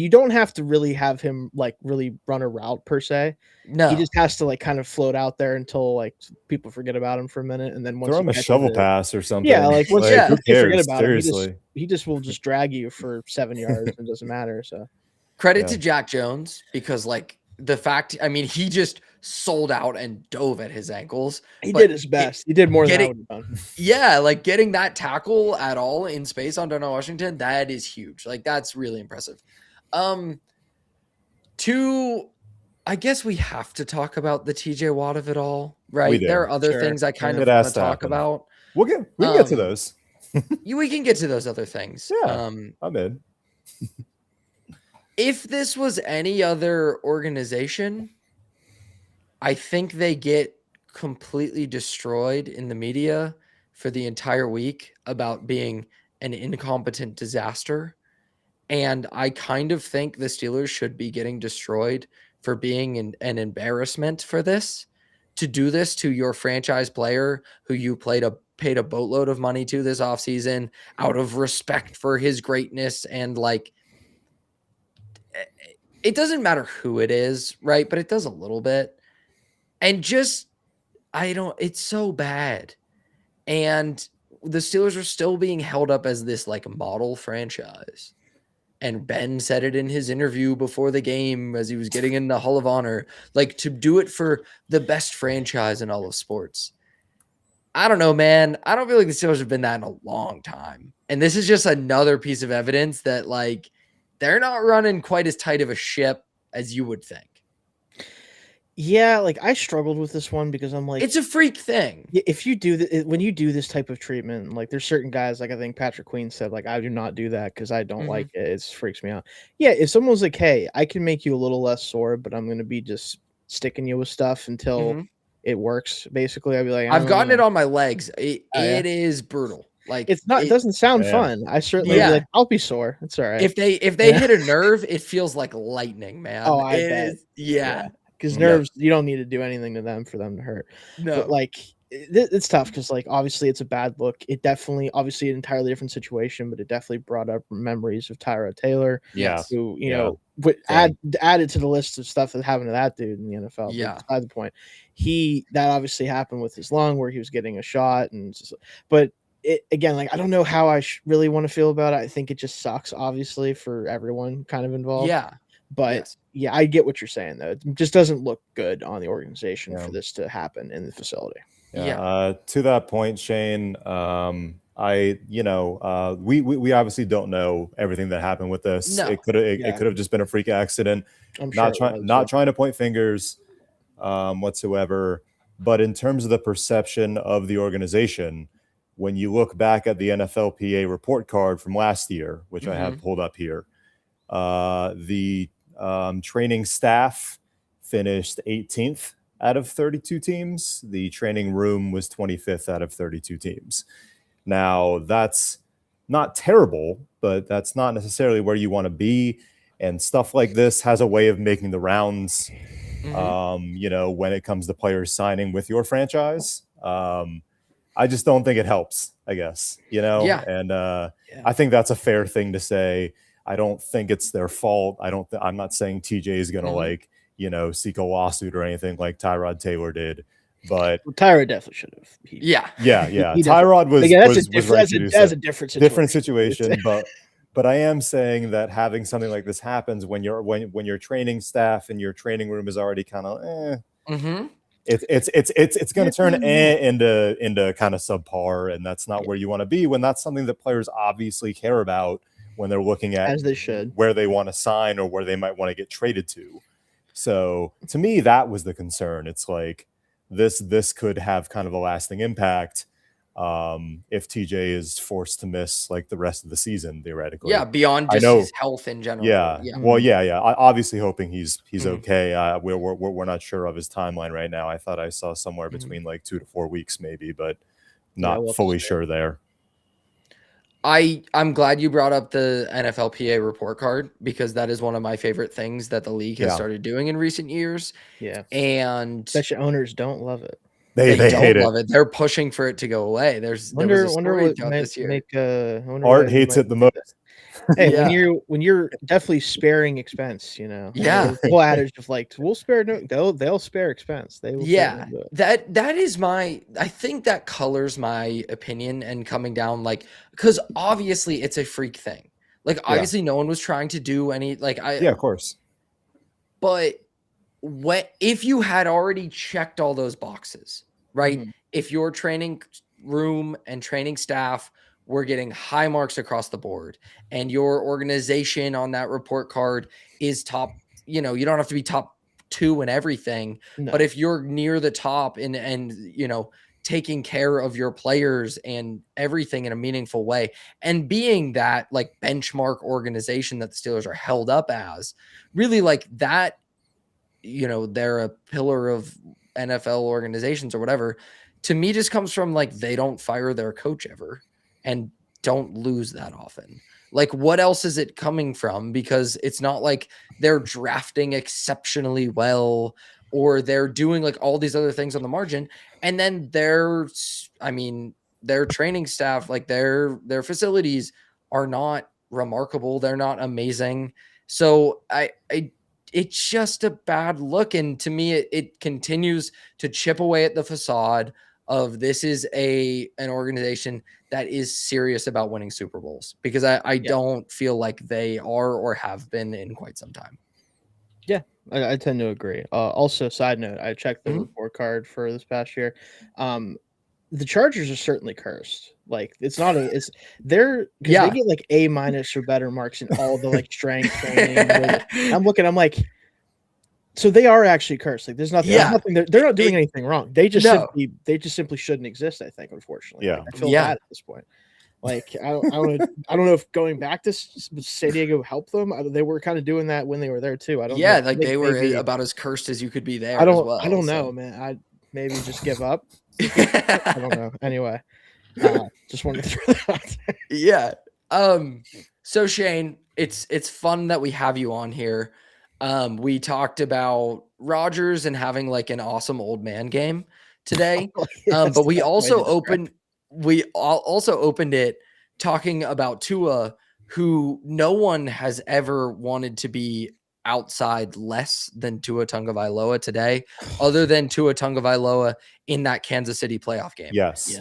don't have to really have him like really run a route per se. no. He just has to like kind of float out there until like people forget about him for a minute, and then once Throw you him a catch shovel it, pass or something. yeah, like once Yeah. who you forget cares? about him, Seriously. he just will just drag you for 7 yards and it doesn't matter. So Credit Yeah. to Jack Jones because like the fact, I mean, he just sold out and dove at his ankles. he But did his best. He did more than I getting- would have done. Yeah, like getting that tackle at all in space on Darnell Washington, that is huge. Like that's really impressive. I guess we have to talk about the TJ Watt of it all, right? do. There are other Sure. things I kind It of has want to to talk happen. about. We can get to Um, those. We can get to those other things. Yeah. I'm in. If this was any other organization, I think they get completely destroyed in the media for the entire week about being an incompetent disaster. And I kind of think the Steelers should be getting destroyed for being an embarrassment for this. To do this to your franchise player who you paid a boatload of money to this offseason out of respect for his greatness and like it doesn't matter who it is, right? But it does a little bit. And just it's so bad. And the Steelers are still being held up as this like model franchise. And Ben said it in his interview before the game as he was getting in the Hall of Honor, like to do it for the best franchise in all of sports. I don't know, man. I don't feel like the Steelers have been that in a long time. And this is just another piece of evidence that like they're not running quite as tight of a ship as you would think. Yeah, like I struggled with this one because I'm like, It's a freak thing. if you do when you do this type of treatment, like there's certain guys, like I think Patrick Queen said, like I do not do that because I don't like it. It freaks me out. Yeah, if someone was like, hey, I can make you a little less sore, but I'm gonna be just sticking you with stuff until it works. Basically, I'd be like, I've gotten it on my legs. It is brutal. Like It's not. It doesn't sound fun. I certainly be like, I'll be sore. It's all right. If they hit a nerve, it feels like lightning, man. Oh, I bet. Yeah. Because nerves, you don't need to do anything to them for them to hurt. No. But like it's tough because like obviously it's a bad look. It definitely obviously an entirely different situation, but it definitely brought up memories of Tyrod Taylor. Yeah. Who know added to the list of stuff that happened to that dude in the NFL. Yeah. But beside the point, that obviously happened with his lung where he was getting a shot but it again, like I don't know how I really want to feel about it. I think it just sucks, obviously, for everyone kind of involved. Yeah. But yeah, I get what you're saying though. It just doesn't look good on the organization for this to happen in the facility. To that point, Shane, we obviously don't know everything that happened with this. No. It could have just been a freak accident. I'm not trying to point fingers whatsoever. But in terms of the perception of the organization, when you look back at the NFLPA report card from last year, which I have pulled up here, the training staff finished 18th out of 32 teams. The training room was 25th out of 32 teams. Now, that's not terrible, but that's not necessarily where you want to be. And stuff like this has a way of making the rounds, when it comes to players signing with your franchise. I just don't think it helps, I guess, and I think that's a fair thing to say. I don't think it's their fault. I'm not saying TJ is going to seek a lawsuit or anything like Tyrod Taylor did, but Tyrod definitely should have. Yeah. Tyrod was that's a different situation. different situation, But I am saying that having something like this happens when your training staff and your training room is already kind of it's going to turn into kind of subpar, and that's not where you want to be when that's something that players obviously care about when they're looking at as they should where they want to sign or where they might want to get traded to. So to me, that was the concern. It's like this could have kind of a lasting impact if TJ is forced to miss like the rest of the season theoretically. Yeah, beyond just his health in general. Yeah. Well, yeah. Obviously hoping he's okay. We're not sure of his timeline right now. I thought I saw somewhere between like 2 to 4 weeks maybe, but not fully sure there. I'm glad you brought up the NFLPA report card, because that is one of my favorite things that the league has started doing in recent years. Yeah. And especially owners don't love it. They don't love it. They're pushing for it to go away. There was a story this year. Art hates it the most. Hey, when you're definitely sparing expense, you know. Yeah. The whole adage of like, we'll spare they'll spare expense. They will. Yeah. That is I think that colors my opinion and coming down, like, because obviously it's a freak thing. Like, obviously no one was trying to do any of course. But if you had already checked all those boxes, right? If your training room and training staff were getting high marks across the board, and your organization on that report card is top, you don't have to be top 2 in everything, but if you're near the top and taking care of your players and everything in a meaningful way, and being that like benchmark organization that the Steelers are held up as, really like that, they're a pillar of NFL organizations or whatever, to me just comes from like, they don't fire their coach ever and don't lose that often. Like, what else is it coming from? Because it's not like they're drafting exceptionally well, or they're doing like all these other things on the margin. And then their training staff, like their facilities are not remarkable. They're not amazing. So it's just a bad look. And to me, it continues to chip away at the facade of this is an organization that is serious about winning Super Bowls, because I don't feel like they are or have been in quite some time. Yeah, I tend to agree. Also, side note, I checked the report card for this past year. The Chargers are certainly cursed. Like, it's not they get like A- or better marks in all the like strength training. I'm like, so they are actually cursed. Like, there's nothing. They're not doing anything wrong. They just simply shouldn't exist, I think, unfortunately. Yeah. Like, I feel bad at this point. Like, I don't know if going back to San Diego helped them. They were kind of doing that when they were there too. I don't know. Like they were about as cursed as you could be there. I don't know, man. I maybe just give up. I don't know. Anyway, just wanted to throw that out there. Yeah. So Shane, it's fun that we have you on here. We talked about Rodgers and having like an awesome old man game today. But we also opened it talking about Tua, who no one has ever wanted to be outside less than Tua Tagovailoa today, other than Tua Tagovailoa in that Kansas City playoff game. Yes.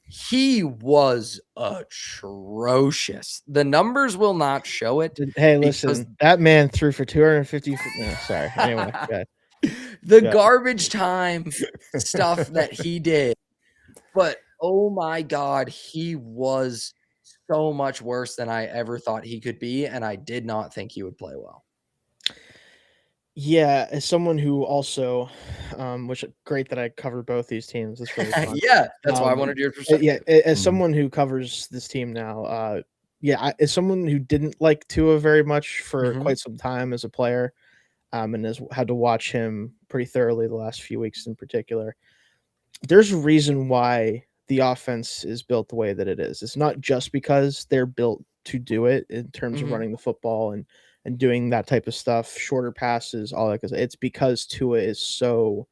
He was atrocious. The numbers will not show it. Hey, listen, that man threw for 250. No, sorry. Anyway, garbage time stuff that he did, but oh my God, he was so much worse than I ever thought he could be, and I did not think he would play well. Yeah, as someone who also, which great that I cover both these teams. That's really fun. That's why I wanted your perspective. As someone who covers this team now, as someone who didn't like Tua very much for quite some time as a player, and has had to watch him pretty thoroughly the last few weeks in particular, there's a reason why the offense is built the way that it is. It's not just because they're built to do it in terms of running the football and doing that type of stuff, shorter passes, all that. It's because Tua is so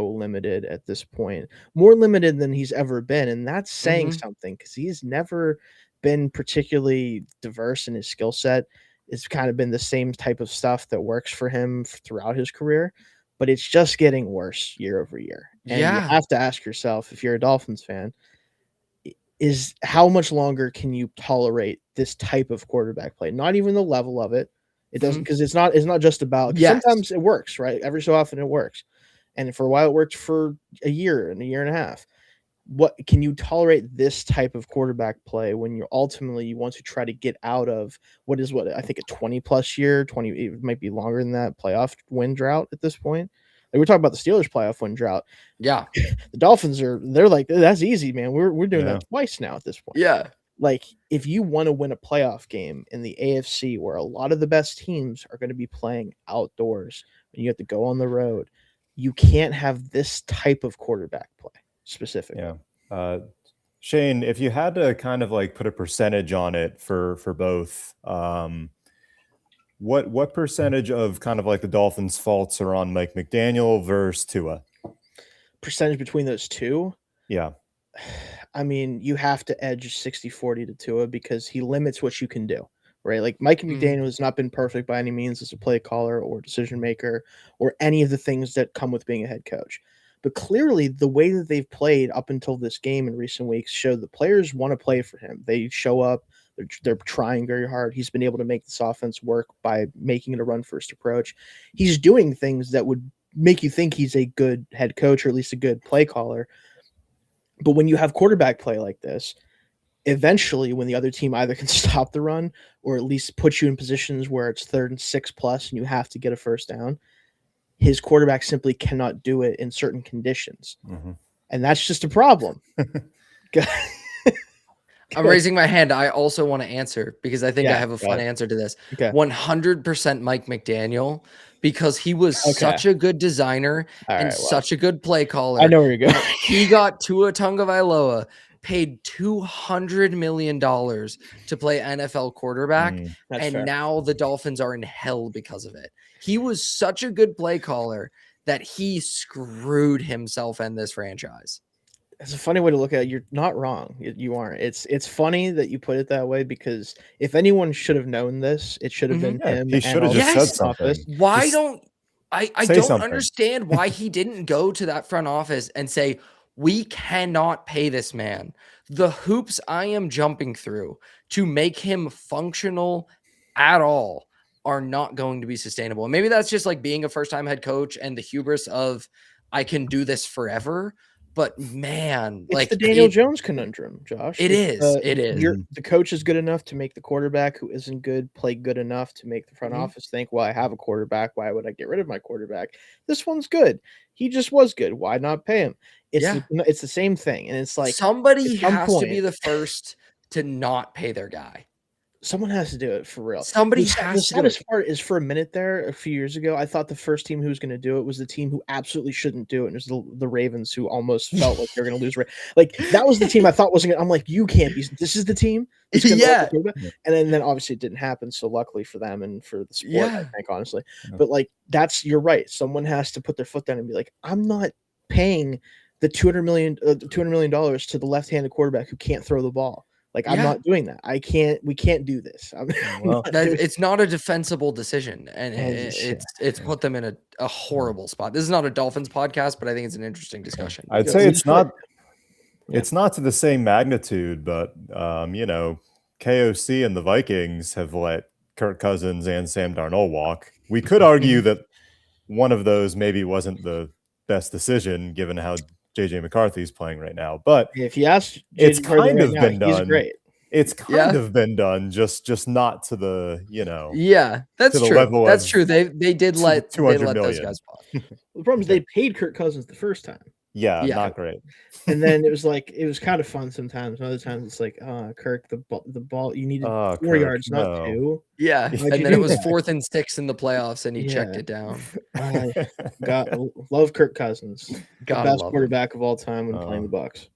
limited at this point, more limited than he's ever been. And that's saying something, because he's never been particularly diverse in his skill set. It's kind of been the same type of stuff that works for him throughout his career, but it's just getting worse year over year. And you have to ask yourself, if you're a Dolphins fan, is how much longer can you tolerate this type of quarterback play? Not even the level of it. It doesn't, because it's not just about, Yes. sometimes it works, right? Every so often it works. And for a while it worked for a year and a half. What can you tolerate this type of quarterback play when you want to try to get out of what I think a 20+ year, it might be longer than that, playoff win drought at this point. Like, we're talking about the Steelers playoff win drought. Yeah. The Dolphins they're like, that's easy, man. We're doing that twice now at this point. Yeah. Like, if you want to win a playoff game in the AFC where a lot of the best teams are going to be playing outdoors and you have to go on the road, you can't have this type of quarterback play specifically. Yeah. Shane, if you had to kind of like put a percentage on it for both, what percentage of kind of like the Dolphins' faults are on Mike McDaniel versus Tua? Percentage between those two? Yeah. I mean, you have to edge 60-40 to Tua because he limits what you can do, right? Like, Mike McDaniel has not been perfect by any means as a play caller or decision maker or any of the things that come with being a head coach. But clearly, the way that they've played up until this game in recent weeks show the players want to play for him. They show up. They're trying very hard. He's been able to make this offense work by making it a run-first approach. He's doing things that would make you think he's a good head coach or at least a good play caller. But when you have quarterback play like this, eventually when the other team either can stop the run or at least put you in positions where it's 3rd and 6+ and you have to get a first down, his quarterback simply cannot do it in certain conditions. Mm-hmm. And that's just a problem. I'm raising my hand. I also want to answer because I think I have a fun answer to this. 100% Mike McDaniel, because he was such a good designer such a good play caller. I know where you're going. He got Tua Tagovailoa paid $200 million to play NFL quarterback, and now the Dolphins are in hell because of it. He was such a good play caller that he screwed himself and this franchise. It's a funny way to look at it. You're not wrong. You aren't. It's funny that you put it that way, because if anyone should have known this, it should have been him. He should have just said something. Why don't I don't understand why he didn't go to that front office and say, we cannot pay this man. The hoops I am jumping through to make him functional at all are not going to be sustainable. And maybe that's just like being a first-time head coach and the hubris of, I can do this forever. But man, it's like the Daniel Jones conundrum, Josh. It is. The coach is good enough to make the quarterback who isn't good play good enough to make the front office think, well, I have a quarterback. Why would I get rid of my quarterback? This one's good. He just was good. Why not pay him? It's the same thing. And it's like, somebody has to be the first to not pay their guy. Someone has to do it for real. Somebody has to do it. The saddest part is, for a minute there, a few years ago, I thought the first team who was going to do it was the team who absolutely shouldn't do it. And it was the Ravens, who almost felt like they're going to lose. Like, that was the team I thought wasn't going to. I'm like, you can't be. This is the team. Yeah. And then obviously it didn't happen. So luckily for them and for the sport, I think, honestly. But like, you're right. Someone has to put their foot down and be like, I'm not paying the $200 million to the left-handed quarterback who can't throw the ball. Like, I'm not doing that. We can't do this. It's not a defensible decision. And it's put them in a horrible spot. This is not a Dolphins podcast, but I think it's an interesting discussion. I'd say it's not to the same magnitude, but KOC and the Vikings have let Kirk Cousins and Sam Darnold walk. We could argue that one of those maybe wasn't the best decision given how JJ McCarthy's playing right now, but if you ask, it's kind of been done. He's great. It's kind of been done, just not to the that's true. Level that's true. They did let those guys pop. The problem is they paid Kirk Cousins the first time. Yeah, not great. And then it was kind of fun sometimes. Other times it's like, Kirk, the ball you needed 4 yards, not 2. Yeah, and then it was 4th and 6 in the playoffs, and he checked it down. Love Kirk Cousins, the best quarterback of all time when playing the Bucs.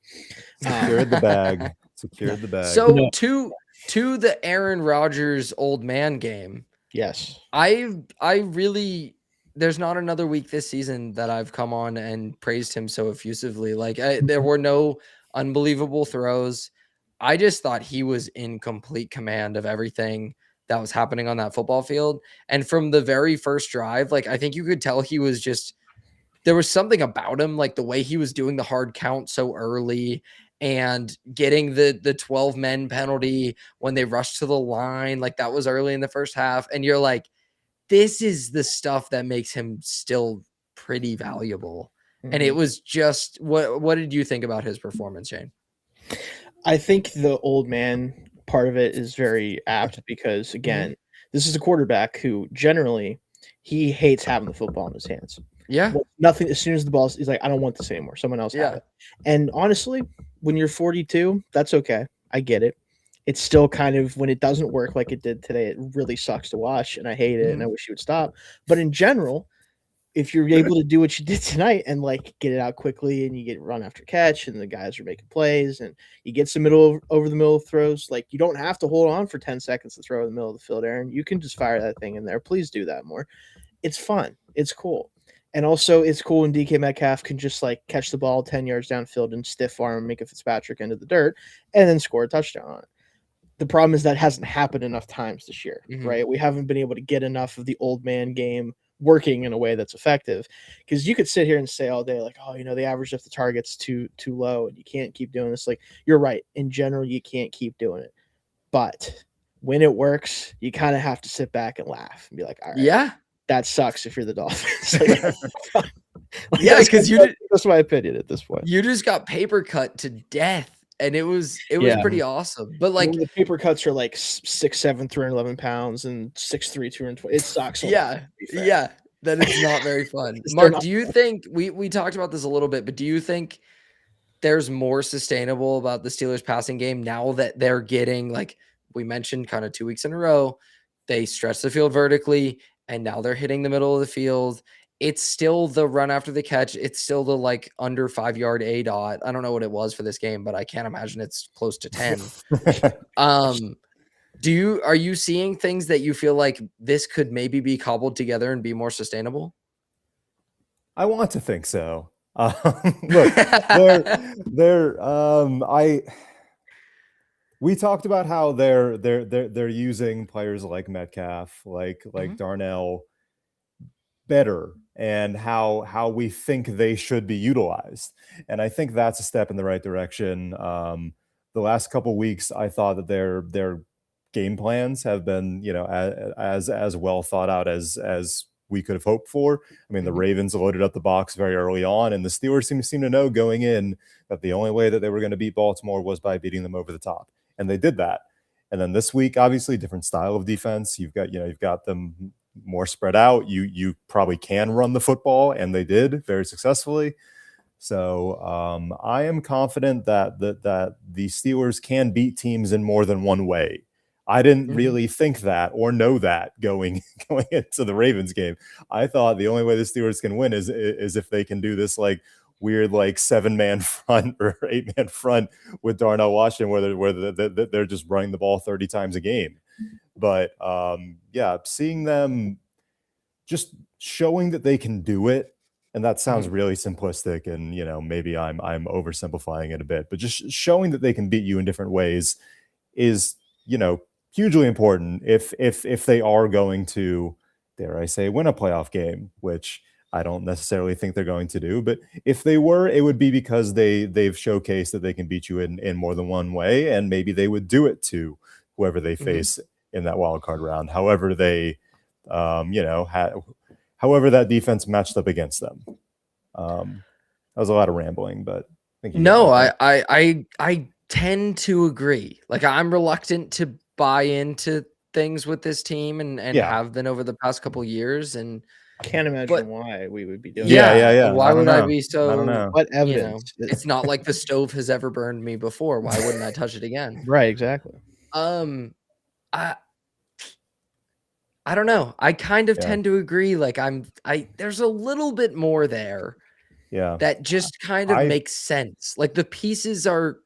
Secured the bag. Secured the bag. So to the Aaron Rodgers old man game. Yes, I really. There's not another week this season that I've come on and praised him so effusively. Like, there were no unbelievable throws. I just thought he was in complete command of everything that was happening on that football field. And from the very first drive, like, I think you could tell he was just, there was something about him, like the way he was doing the hard count so early and getting the 12 men penalty when they rushed to the line, like that was early in the first half. And you're like, this is the stuff that makes him still pretty valuable. And it was just, what did you think about his performance, Shane? I think the old man part of it is very apt because, again, this is a quarterback who generally he hates having the football in his hands. Yeah. Nothing, as soon as the ball, he's like, I don't want this anymore. Someone else have it. And honestly, when you're 42, that's okay. I get it. It's still kind of, when it doesn't work like it did today, it really sucks to watch, and I hate it, and I wish he would stop. But in general, if you're able to do what you did tonight and like get it out quickly, and you get run after catch, and the guys are making plays, and you get some over the middle throws, like you don't have to hold on for 10 seconds to throw in the middle of the field, Aaron. You can just fire that thing in there. Please do that more. It's fun. It's cool. And also, it's cool when DK Metcalf can just like catch the ball 10 yards downfield and stiff arm Minkah Fitzpatrick into the dirt and then score a touchdown on it. The problem is that hasn't happened enough times this year, right? We haven't been able to get enough of the old man game working in a way that's effective, because you could sit here and say all day, like, oh, the average of the target's too low and you can't keep doing this. Like, you're right. In general, you can't keep doing it. But when it works, you kind of have to sit back and laugh and be like, all right, that sucks if you're the Dolphins. Yeah, because that's my opinion at this point. You just got paper cut to death. And it was pretty awesome. But like, the paper cuts are like 6'7", 311 pounds and 6'3", 220. It sucks. Yeah. That is not very fun. Mark, do you think we talked about this a little bit, but do you think there's more sustainable about the Steelers passing game now that they're getting, like we mentioned, kind of 2 weeks in a row, they stretch the field vertically and now they're hitting the middle of the field? It's still the run after the catch. It's still the like under 5 yard A dot. I don't know what it was for this game, but I can't imagine it's close to 10. Are you seeing things that you feel like this could maybe be cobbled together and be more sustainable? I want to think so. Look, we talked about how they're using players like Metcalf, like Darnell better, and how we think they should be utilized. And I think that's a step in the right direction. The last couple of weeks, I thought that their game plans have been, as well thought out as we could have hoped for. I mean, the Ravens loaded up the box very early on, and the Steelers seem to know going in that the only way that they were going to beat Baltimore was by beating them over the top. And they did that. And then this week, obviously, different style of defense. You've got them more spread out. You probably can run the football, and they did very successfully. So I am confident that the Steelers can beat teams in more than one way. I didn't really think that or know that going into the Ravens game. I thought the only way the Steelers can win is if they can do this like weird like 7-man front or 8-man front with Darnell Washington, where they're just running the ball 30 times a game. But seeing them just showing that they can do it, and that sounds really simplistic, and maybe I'm oversimplifying it a bit, but just showing that they can beat you in different ways is hugely important if they are going to, dare I say, win a playoff game, which I don't necessarily think they're going to do. But if they were, it would be because they've showcased that they can beat you in more than one way, and maybe they would do it to whoever they face in that wild card round. However they, however that defense matched up against them. That was a lot of rambling, but I tend to agree. Like, I'm reluctant to buy into things with this team and have been over the past couple of years, and can't imagine why we would be doing that. Why would I be so? I don't know. What evidence? It's not like the stove has ever burned me before. Why wouldn't I touch it again? Right, exactly. I don't know. I kind of tend to agree. Like, there's a little bit more there. Yeah. That just kind of makes sense. Like, the pieces are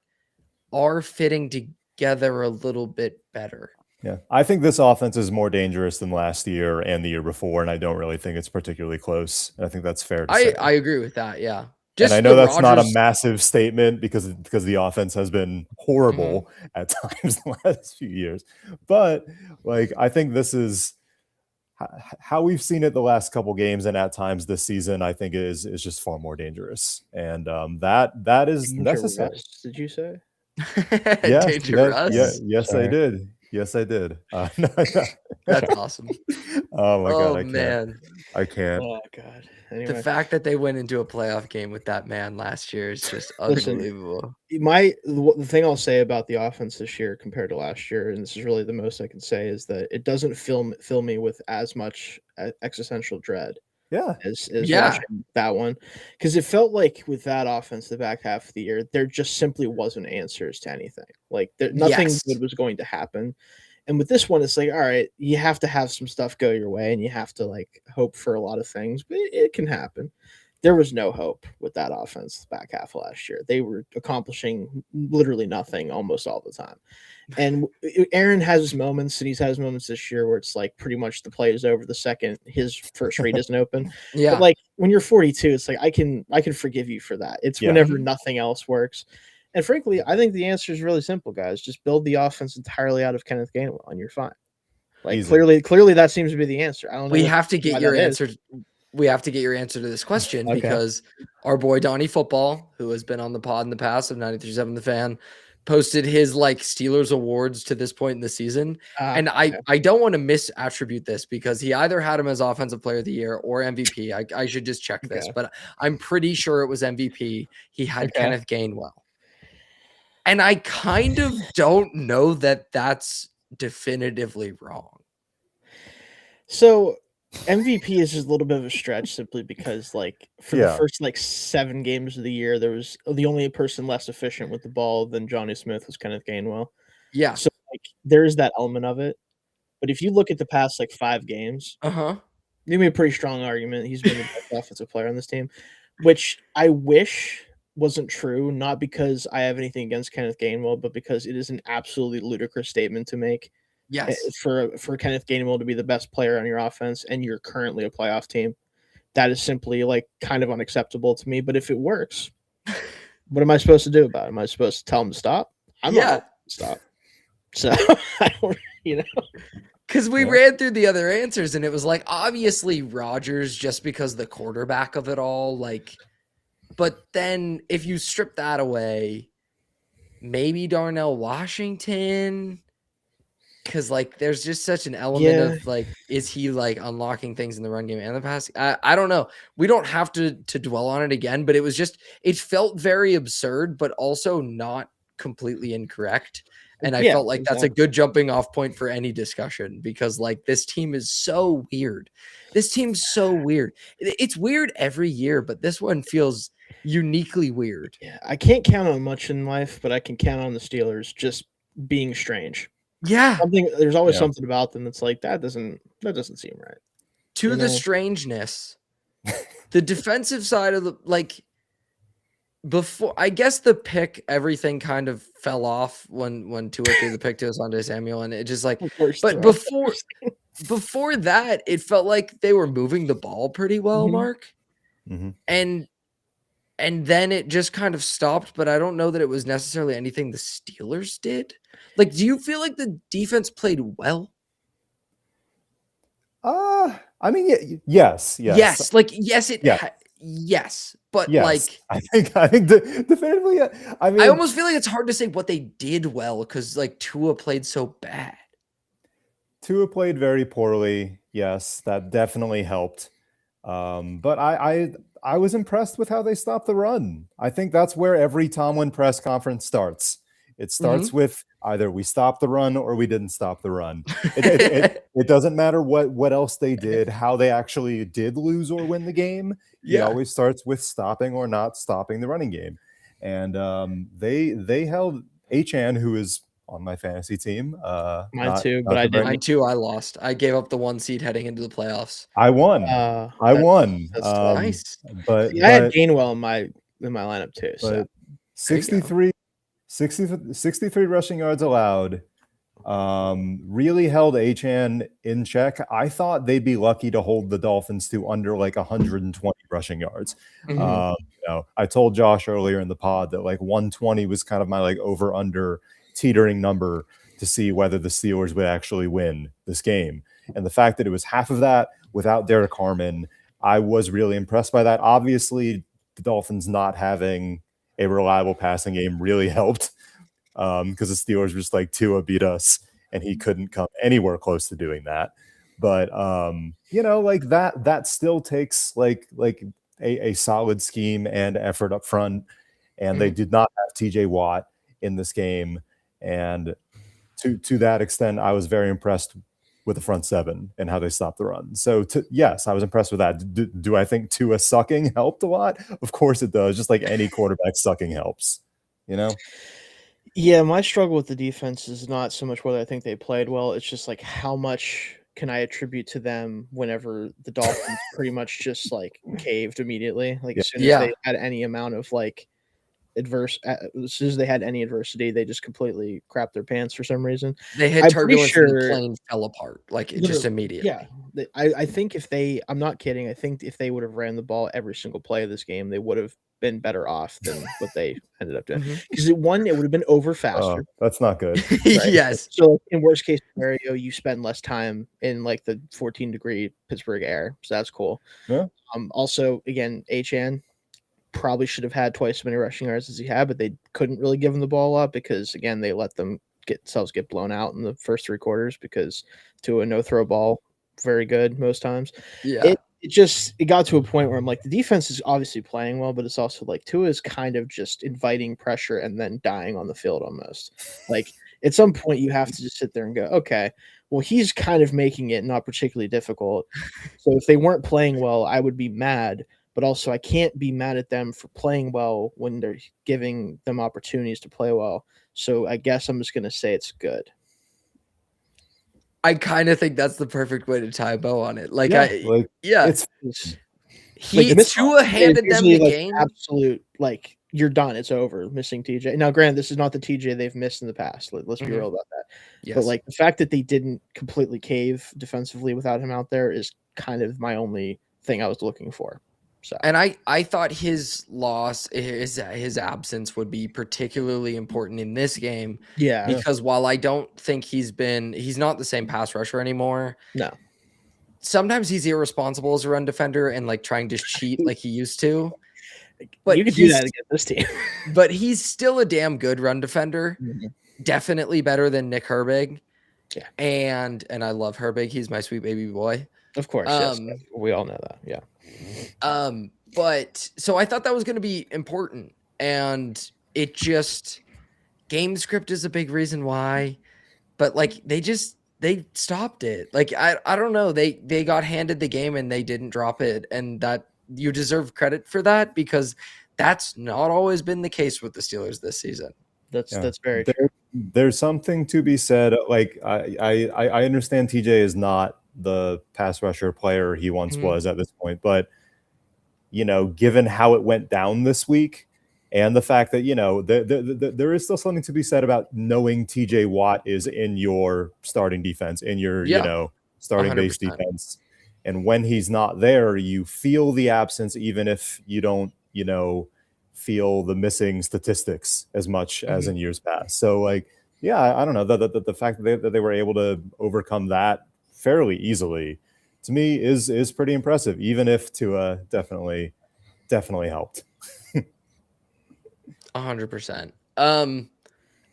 fitting together a little bit better. Yeah. I think this offense is more dangerous than last year and the year before, and I don't really think it's particularly close. I think that's fair to say. I agree with that, yeah. And I know that's not a massive statement because the offense has been horrible at times the last few years. But, like, I think this is how we've seen it the last couple games and at times this season, I think is just far more dangerous, and that is necessary. Did you say? Yes, Dangerous. I did. Yes, I did. That's awesome. Oh my God, I man. can't. Oh God. Anyway. The fact that they went into a playoff game with that man last year is just unbelievable. The thing I'll say about the offense this year compared to last year, and this is really the most I can say, is that it doesn't fill me with as much existential dread. Yeah. As watching that one, because it felt like with that offense, the back half of the year, there just simply wasn't answers to anything. Like nothing good was going to happen. And with this one, it's like, all right, you have to have some stuff go your way, and you have to like hope for a lot of things, but it can happen. There was no hope with that offense the back half of last year. They were accomplishing literally nothing almost all the time. And Aaron has his moments, and he's had his moments this year where it's like pretty much the play is over the second his first read isn't open. Yeah. But like when you're 42, it's like I can forgive you for that. It's whenever nothing else works. And frankly, I think the answer is really simple, guys. Just build the offense entirely out of Kenneth Gainwell, and you're fine. Like Easy. clearly that seems to be the answer. I don't know. We have to get your answer. We have to get your answer to this question because our boy Donnie Football, who has been on the pod in the past of 93.7 The Fan, posted his like Steelers awards to this point in the season. And I don't want to misattribute this because he either had him as Offensive Player of the Year or MVP. I should just check this, but I'm pretty sure it was MVP. He had Kenneth Gainwell. And I kind of don't know that that's definitively wrong. So MVP is just a little bit of a stretch simply because like for the first like 7 games of the year, there was the only person less efficient with the ball than Johnny Smith was Kenneth Gainwell. Yeah. So like there is that element of it. But if you look at the past like 5 games, you made a pretty strong argument. He's been the best offensive player on this team, which I wish wasn't true, not because I have anything against Kenneth Gainwell, but because it is an absolutely ludicrous statement to make. Yes. For Kenneth Gainwell to be the best player on your offense and you're currently a playoff team, that is simply like kind of unacceptable to me. But if it works, what am I supposed to do about it? Am I supposed to tell him to stop? I'm not going to stop. So I don't, because we ran through the other answers and it was like obviously Rodgers just because the quarterback of it all, like. But then if you strip that away, maybe Darnell Washington, because like there's just such an element of like, is he like unlocking things in the run game and the pass? I don't know. We don't have to dwell on it again, but it felt very absurd, but also not completely incorrect. And I felt like that's a good jumping off point for any discussion because like this team is so weird. This team's so weird. It's weird every year, but this one feels uniquely weird. Yeah, I can't count on much in life, but I can count on the Steelers just being strange. Yeah. There's always something about them that's like that doesn't seem right. To the strangeness, the defensive side of the like before I guess the pick, everything kind of fell off when Tua threw the pick to Asante Samuel, and it just like but before that, it felt like they were moving the ball pretty well, Mark. And then it just kind of stopped, but I don't know that it was necessarily anything the Steelers did. Like, do you feel like the defense played well? I mean, yes. Yes, like yes, yes, but like I think definitively. I mean, I almost feel like it's hard to say what they did well because like Tua played so bad. Tua played very poorly. Yes, that definitely helped. But I was impressed with how they stopped the run. I think that's where every Tomlin press conference starts. It starts with either we stopped the run or we didn't stop the run. It doesn't matter what else they did, how they actually did lose or win the game. It always starts with stopping or not stopping the running game. And they held Achane, who is on my fantasy team. Mine too, but I didn't. Mine too. I lost. I gave up the 1 seed heading into the playoffs. I won. I won. That's nice. But I had Gainwell in my lineup too. So 63 rushing yards allowed. Really held Achane in check. I thought they'd be lucky to hold the Dolphins to under like 120 rushing yards. I told Josh earlier in the pod that like 120 was kind of my like over under teetering number to see whether the Steelers would actually win this game. And the fact that it was half of that without Derek Harmon, I was really impressed by that. Obviously, the Dolphins not having a reliable passing game really helped because the Steelers were just like, Tua beat us, and he couldn't come anywhere close to doing that. But like that still takes like a solid scheme and effort up front. And they did not have TJ Watt in this game. And to that extent, I was very impressed with the front seven and how they stopped the run. So yes, I was impressed with that. Do I think Tua sucking helped a lot? Of course it does. Just like any quarterback sucking helps, Yeah, my struggle with the defense is not so much whether I think they played well. It's just like how much can I attribute to them whenever the Dolphins pretty much just like caved immediately. Like as soon as they had any amount of like as soon as they had any adversity, they just completely crapped their pants for some reason. They had turbulence and the plane fell apart just immediately. Yeah, I think I'm not kidding. I think if they would have ran the ball every single play of this game, they would have been better off than what they ended up doing. Because it would have been over faster. That's not good. Right? Yes. So in worst case scenario, you spend less time in like the 14-degree Pittsburgh air. So that's cool. Yeah. Also, again, Achane probably should have had twice as many rushing yards as he had, but they couldn't really give him the ball up because, again, they let them get blown out in the first three quarters because to a no-throw ball, very good most times. Yeah. It got to a point where I'm like, the defense is obviously playing well, but it's also like Tua is kind of just inviting pressure and then dying on the field almost. Like at some point you have to just sit there and go, okay, well, he's kind of making it not particularly difficult. So if they weren't playing well, I would be mad. But also I can't be mad at them for playing well when they're giving them opportunities to play well. So I guess I'm just going to say it's good. I kind of think that's the perfect way to tie a bow on it. It's Tua handed them the game. Absolute, like you're done. It's over. Missing TJ. Now, granted, this is not the TJ they've missed in the past. Let's be real about that. Yes. But like the fact that they didn't completely cave defensively without him out there is kind of my only thing I was looking for. So. And I thought his loss, his absence would be particularly important in this game. Yeah. Because while I don't think he's not the same pass rusher anymore. No. Sometimes he's irresponsible as a run defender and like trying to cheat like he used to. But you could do that against this team. But he's still a damn good run defender. Mm-hmm. Definitely better than Nick Herbig. Yeah. And I love Herbig. He's my sweet baby boy. Of course. Yes. We all know that. Yeah. But so I thought that was going to be important, and it just game script is a big reason why, but like they stopped it. Like, I don't know. They got handed the game and they didn't drop it. And that you deserve credit for that because that's not always been the case with the Steelers this season. That's very true. There's something to be said. Like I understand TJ is not the pass rusher player he once was at this point, but given how it went down this week and the fact that there is still something to be said about knowing TJ Watt is in your starting defense, in your starting 100%. Base defense, and when he's not there, you feel the absence, even if you don't feel the missing statistics as much as in years past. So I don't know, the fact that they were able to overcome that fairly easily, to me, is pretty impressive, even if Tua definitely helped. 100%.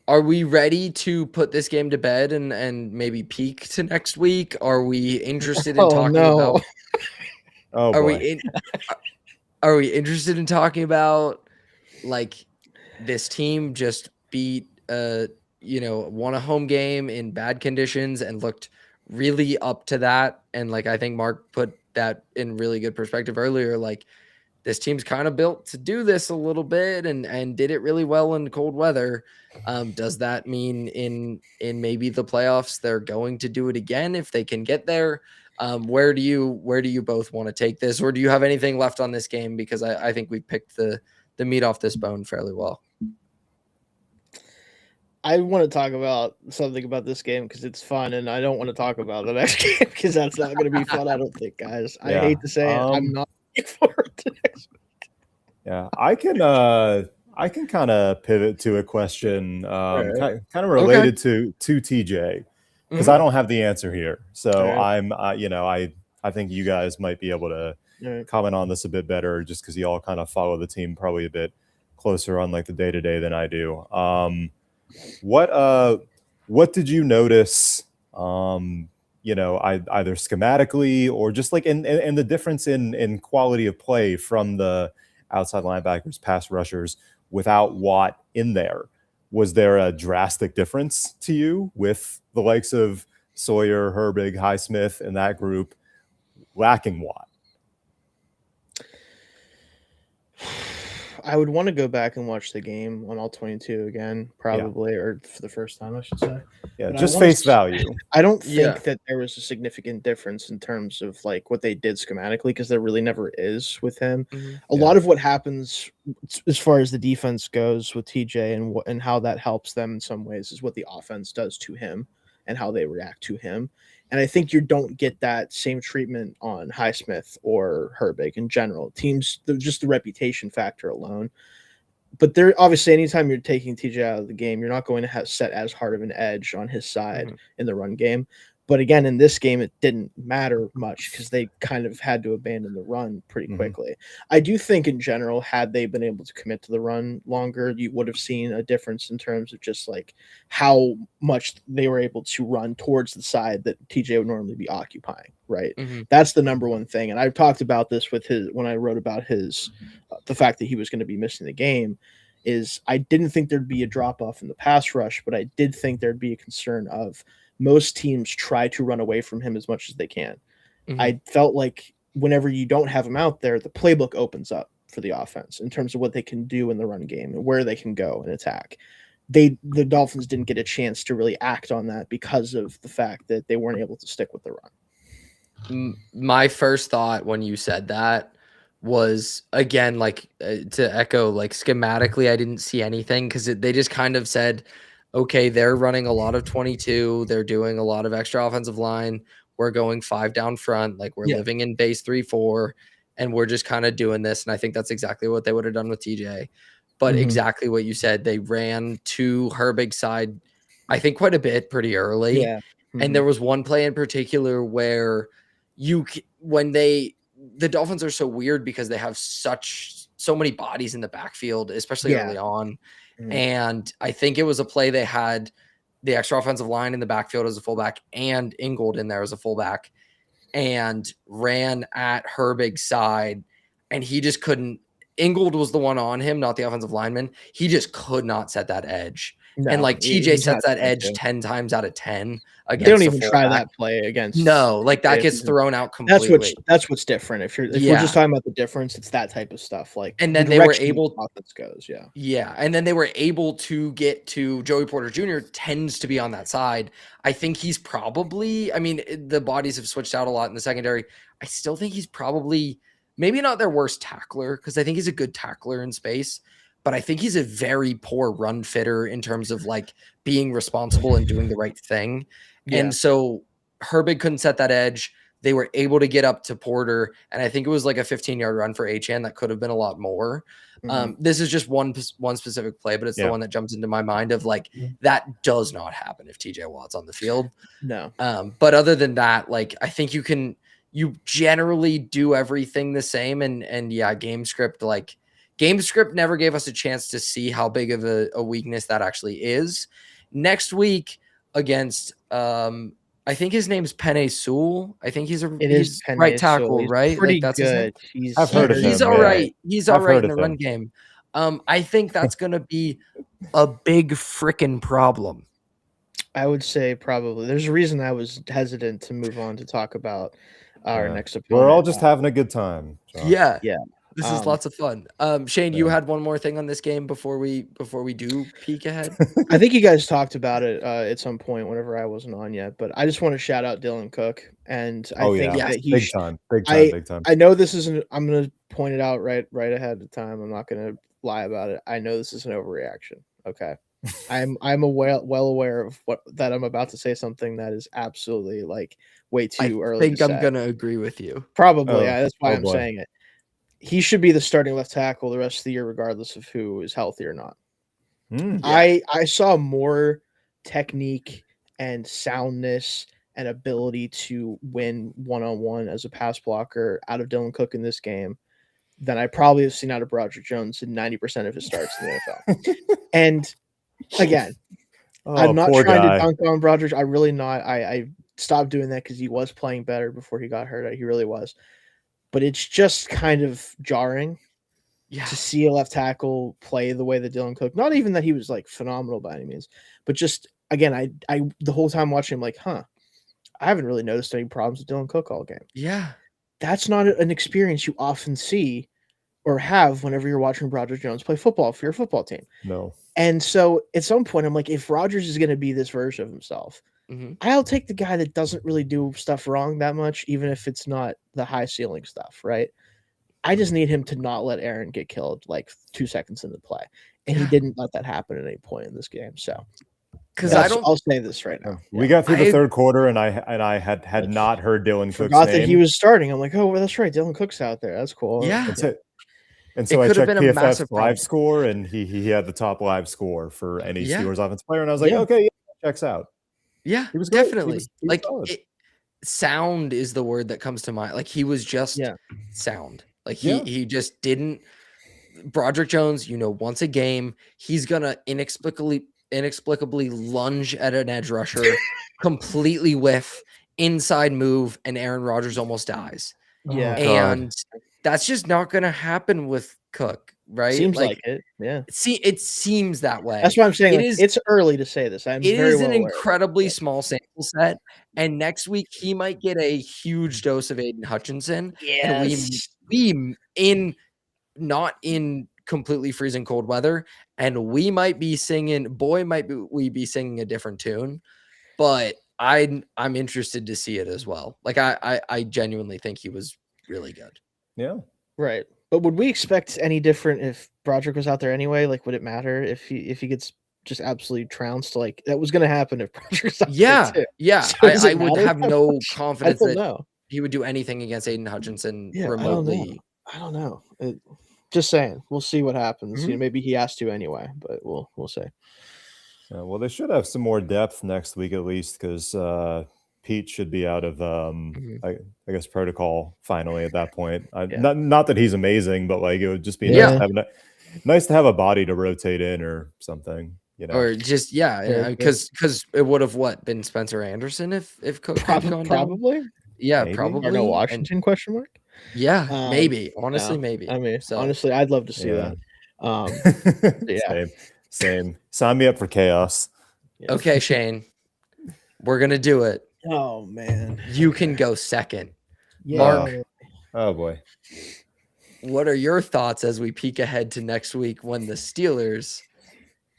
Are we ready to put this game to bed and maybe peek to next week? Are we interested in talking about? Oh, are we interested in talking about like this team just beat won a home game in bad conditions and looked really up to that, and like I think Mark put that in really good perspective earlier. Like this team's kind of built to do this a little bit and did it really well in cold weather. Does that mean in maybe the playoffs they're going to do it again if they can get there? Where do you both want to take this, or do you have anything left on this game? Because I think we picked the meat off this bone fairly well. I want to talk about something about this game because it's fun, and I don't want to talk about the next game because that's not going to be fun. I don't think, guys. I hate to say it, I'm not looking forward to next week. Yeah, I can kind of pivot to a question, kind of related to TJ. because I don't have the answer here. So Right. I'm, I think you guys might be able to comment on this a bit better, just because you all kind of follow the team probably a bit closer on like the day to day than I do. What did you notice? Either schematically or just like in the difference in quality of play from the outside linebackers, pass rushers without Watt in there. Was there a drastic difference to you with the likes of Sawyer, Herbig, Highsmith, and that group lacking Watt? I would want to go back and watch the game on all 22 again, probably, or for the first time, I should say. Yeah, But just face value. I don't think that there was a significant difference in terms of like what they did schematically, because there really never is with him. A lot of what happens as far as the defense goes with TJ and how that helps them in some ways is what the offense does to him and how they react to him. And I think you don't get that same treatment on Highsmith or Herbig in general. Teams, just the reputation factor alone. But there, obviously, anytime you're taking TJ out of the game, you're not going to have set as hard of an edge on his side in the run game. But again, in this game, it didn't matter much because they kind of had to abandon the run pretty quickly. I do think in general, had they been able to commit to the run longer, you would have seen a difference in terms of just like how much they were able to run towards the side that TJ would normally be occupying, right? That's the number one thing. And I've talked about this with when I wrote about the fact that he was going to be missing the game. Is I didn't think there'd be a drop off in the pass rush, but I did think there'd be a concern of most teams try to run away from him as much as they can. I felt like whenever you don't have him out there, the playbook opens up for the offense in terms of what they can do in the run game and where they can go and attack. The Dolphins didn't get a chance to really act on that because of the fact that they weren't able to stick with the run. My first thought when you said that was, again, like to echo, like schematically, I didn't see anything because they just kind of said, okay, they're running a lot of 22. They're doing a lot of extra offensive line. We're going 5 down front. Like we're living in base 3-4, and we're just kind of doing this. And I think that's exactly what they would have done with TJ. But exactly what you said, they ran to Herbig's side, I think quite a bit pretty early. Yeah. And there was one play in particular where the Dolphins are so weird because they have so many bodies in the backfield, especially early on. And I think it was a play they had the extra offensive line in the backfield as a fullback and Ingold in there as a fullback and ran at Herbig's side, and he just couldn't. Ingold was the one on him, not the offensive lineman. He just could not set that edge. No, and like TJ sets that edge 10 times out of 10. They don't even try that play against. No, like that gets thrown out completely. That's what's different. If we're just talking about the difference, it's that type of stuff. Like, and then they were able. Offense goes, and then they were able to get to Joey Porter Jr. tends to be on that side. I think he's probably. I mean, the bodies have switched out a lot in the secondary. I still think he's probably maybe not their worst tackler because I think he's a good tackler in space. But I think he's a very poor run fitter in terms of like being responsible and doing the right thing. Yeah. And so Herbig couldn't set that edge. They were able to get up to Porter. And I think it was like a 15-yard run for Achane. That could have been a lot more. This is just one specific play, but it's the one that jumps into my mind of like, that does not happen if TJ Watt's on the field. No. But other than that, like, I think you generally do everything the same. And game script never gave us a chance to see how big of a weakness that actually is. Next week against, I think his name's Penei Sewell. I think he's right tackle, right? Pretty like, that's good. I've heard of him. He's all right. He's all right in the run game. I think that's going to be a big freaking problem. I would say probably. There's a reason I was hesitant to move on to talk about our next opponent. We're all just having a good time. Josh. Yeah. This is lots of fun. Shane, you had one more thing on this game before we do peek ahead. I think you guys talked about it at some point whenever I wasn't on yet, but I just want to shout out Dylan Cook, and I think that he big time. I know this isn't. I'm going to point it out right ahead of time. I'm not going to lie about it. I know this is an overreaction. Okay, I'm well aware of that I'm about to say something that is absolutely like way too early. I think I'm going to agree with you. Probably, that's why I'm saying it. He should be the starting left tackle the rest of the year, regardless of who is healthy or not. I saw more technique and soundness and ability to win one-on-one as a pass blocker out of Dylan Cook in this game than I probably have seen out of Broderick Jones in 90% of his starts in the NFL. And again, I'm not trying to dunk on Broderick. I really not. I stopped doing that because he was playing better before he got hurt. He really was. But it's just kind of jarring to see a left tackle play the way that Dylan Cook, not even that he was like phenomenal by any means, but just again, I the whole time watching him like, I haven't really noticed any problems with Dylan Cook all game. Yeah. That's not an experience you often see or have whenever you're watching Broderick Jones play football for your football team. No. And so at some point, I'm like, if Rodgers is going to be this version of himself, I'll take the guy that doesn't really do stuff wrong that much, even if it's not the high ceiling stuff, right? I just need him to not let Aaron get killed like 2 seconds into play. And he didn't let that happen at any point in this game. So because I'll say this right now. We got through the third quarter and I had not heard Dylan Cook's name. Forgot that he was starting. I'm like, oh, well, that's right. Dylan Cook's out there. That's cool. Yeah. That's it. And so I checked PFF's live score, and he had the top live score for any Steelers offensive player. And I was like, okay, checks out. Yeah, he was definitely. He was sound is the word that comes to mind. Like he was just sound. Like he just didn't. Broderick Jones, once a game, he's gonna inexplicably lunge at an edge rusher, completely whiff, inside move, and Aaron Rodgers almost dies. Yeah, and that's just not gonna happen with Cook, right? Seems like it. Yeah. It seems that way. That's what I'm saying. It's early to say this. It is an incredibly small sample set, and next week he might get a huge dose of Aiden Hutchinson. Yes. And we not in completely freezing cold weather, and we might be singing. We be singing a different tune, but I'm interested to see it as well. Like I genuinely think he was really good. Yeah. Right. But would we expect any different if Broderick was out there anyway? Like, would it matter if he gets just absolutely trounced? Like, that was going to happen if Broderick was out there too. Yeah. So I would have no confidence that he would do anything against Aiden Hutchinson remotely. I don't know. Just saying. We'll see what happens. Maybe he has to anyway, but we'll see. Well, they should have some more depth next week at least, because Pete should be out of I guess protocol finally at that point. Not that he's amazing, but like it would just be nice to have a body to rotate in or something, or just because it would have been Spencer Anderson if Cook had gone probably down? Maybe. Probably. Or no Washington question mark? Maybe. Honestly, maybe. I mean, honestly, I'd love to see that. Same. Sign me up for chaos. Okay, Shane, we're gonna do it. Oh man, you can go second. Mark. Oh boy. What are your thoughts as we peek ahead to next week when the Steelers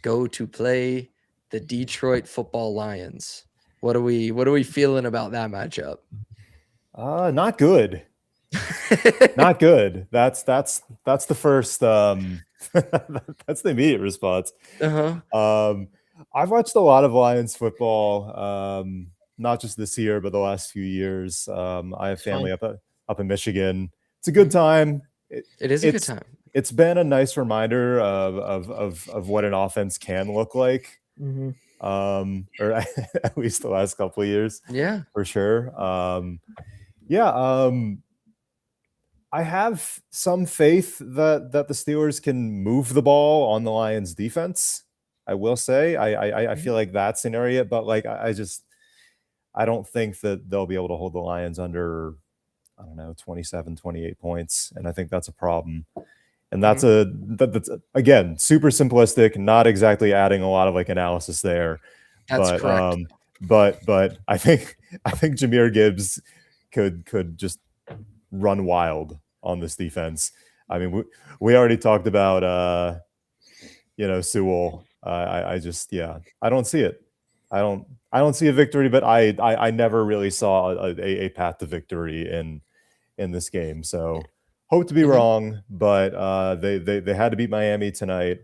go to play the Detroit Football Lions? What are we feeling about that matchup? Not good. Not good. That's the first that's the immediate response. I've watched a lot of Lions football, not just this year, but the last few years. I have family up in Michigan. It's a good time. It is a good time. It's been a nice reminder of what an offense can look like. Or at least the last couple of years. Yeah, for sure. I have some faith that the Steelers can move the ball on the Lions defense. I will say I feel like that's an area, but like I don't think that they'll be able to hold the Lions under, 27, 28 points. And I think that's a problem. And that's that's again, super simplistic, not exactly adding a lot of like analysis there. That's correct. But I think Jahmyr Gibbs could just run wild on this defense. I mean, we already talked about Sewell. I don't see it. I don't see a victory, but I never really saw a path to victory in this game. So hope to be wrong, but they had to beat Miami tonight.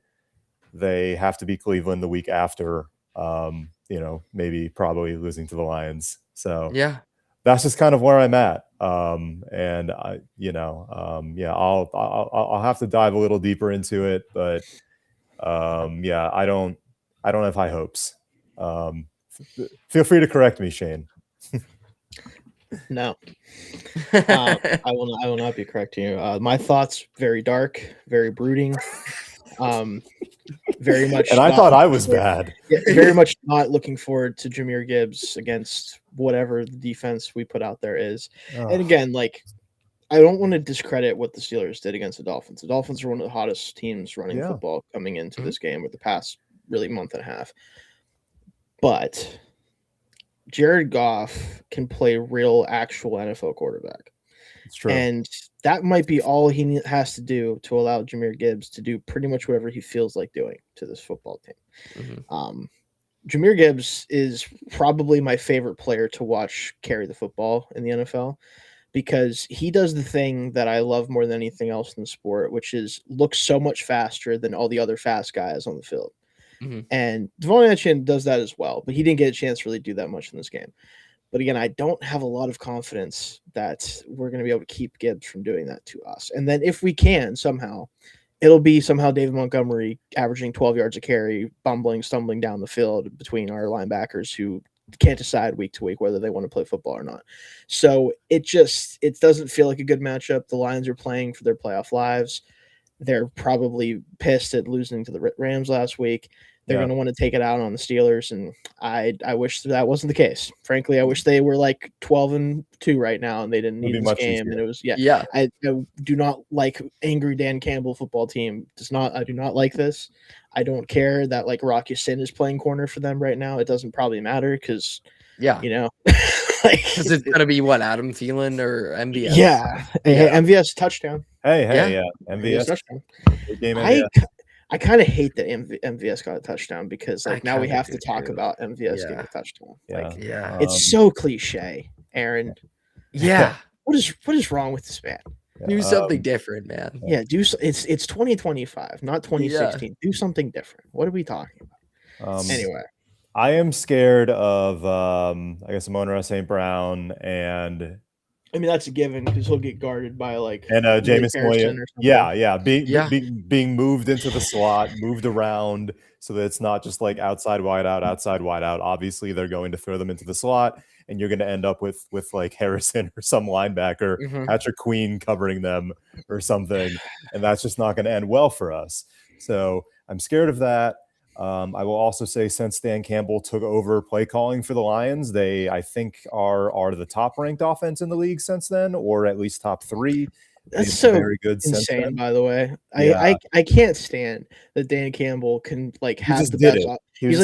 They have to beat Cleveland the week after. Maybe probably losing to the Lions. So that's just kind of where I'm at. And I'll have to dive a little deeper into it, but I don't have high hopes Feel free to correct me, Shane. No, I will not be correcting you. My thoughts very dark, very brooding. Very much. And I thought I was bad. Yeah, very much not looking forward to Jahmyr Gibbs against whatever the defense we put out there is. Oh. And again, like, I don't want to discredit what the Steelers did against the Dolphins. The Dolphins are one of the hottest teams running football coming into this game with the past really month and a half. But Jared Goff can play real, actual NFL quarterback. It's true. And that might be all he has to do to allow Jahmyr Gibbs to do pretty much whatever he feels like doing to this football team. Jahmyr Gibbs is probably my favorite player to watch carry the football in the NFL because he does the thing that I love more than anything else in the sport, which is look so much faster than all the other fast guys on the field. And De'Von Achane does that as well, but he didn't get a chance to really do that much in this game. But again, I don't have a lot of confidence that we're going to be able to keep Gibbs from doing that to us. And then if we can somehow, it'll be somehow David Montgomery averaging 12 yards a carry, stumbling down the field between our linebackers who can't decide week to week whether they want to play football or not. So it doesn't feel like a good matchup. The Lions are playing for their playoff lives. They're probably pissed at losing to the Rams last week. They're going to want to take it out on the Steelers, and I wish that wasn't the case. Frankly, I wish they were like 12-2 right now, and they didn't need this game. Easier. And it was I do not like angry Dan Campbell football team. I do not like this. I don't care that like Rocky Sin is playing corner for them right now. It doesn't probably matter because because it's gonna be what, Adam Thielen or MVS? Hey, MVS touchdown. Hey, MVS touchdown. Game MVS. I kind of hate that MVS got a touchdown because now we have to talk about MVS getting a touchdown. It's so cliche, Aaron. Yeah. What is wrong with this man? Do something different, man. Yeah, it's 2025, not 2016. Do something different. What are we talking about? Anyway. I am scared of I guess Amon-Ra St. Brown and I mean, that's a given because he'll get guarded by Jameis Williams. Being moved into the slot, moved around so that it's not just like outside wide out. Obviously, they're going to throw them into the slot, and you're going to end up with like Harrison or some linebacker, Patrick Queen covering them or something, and that's just not going to end well for us. So I'm scared of that. I will also say since Dan Campbell took over play calling for the Lions, they, I think, are the top ranked offense in the league since then, or at least top 3. That's so very good, insane, by the way. I can't stand that Dan Campbell can have the best. He has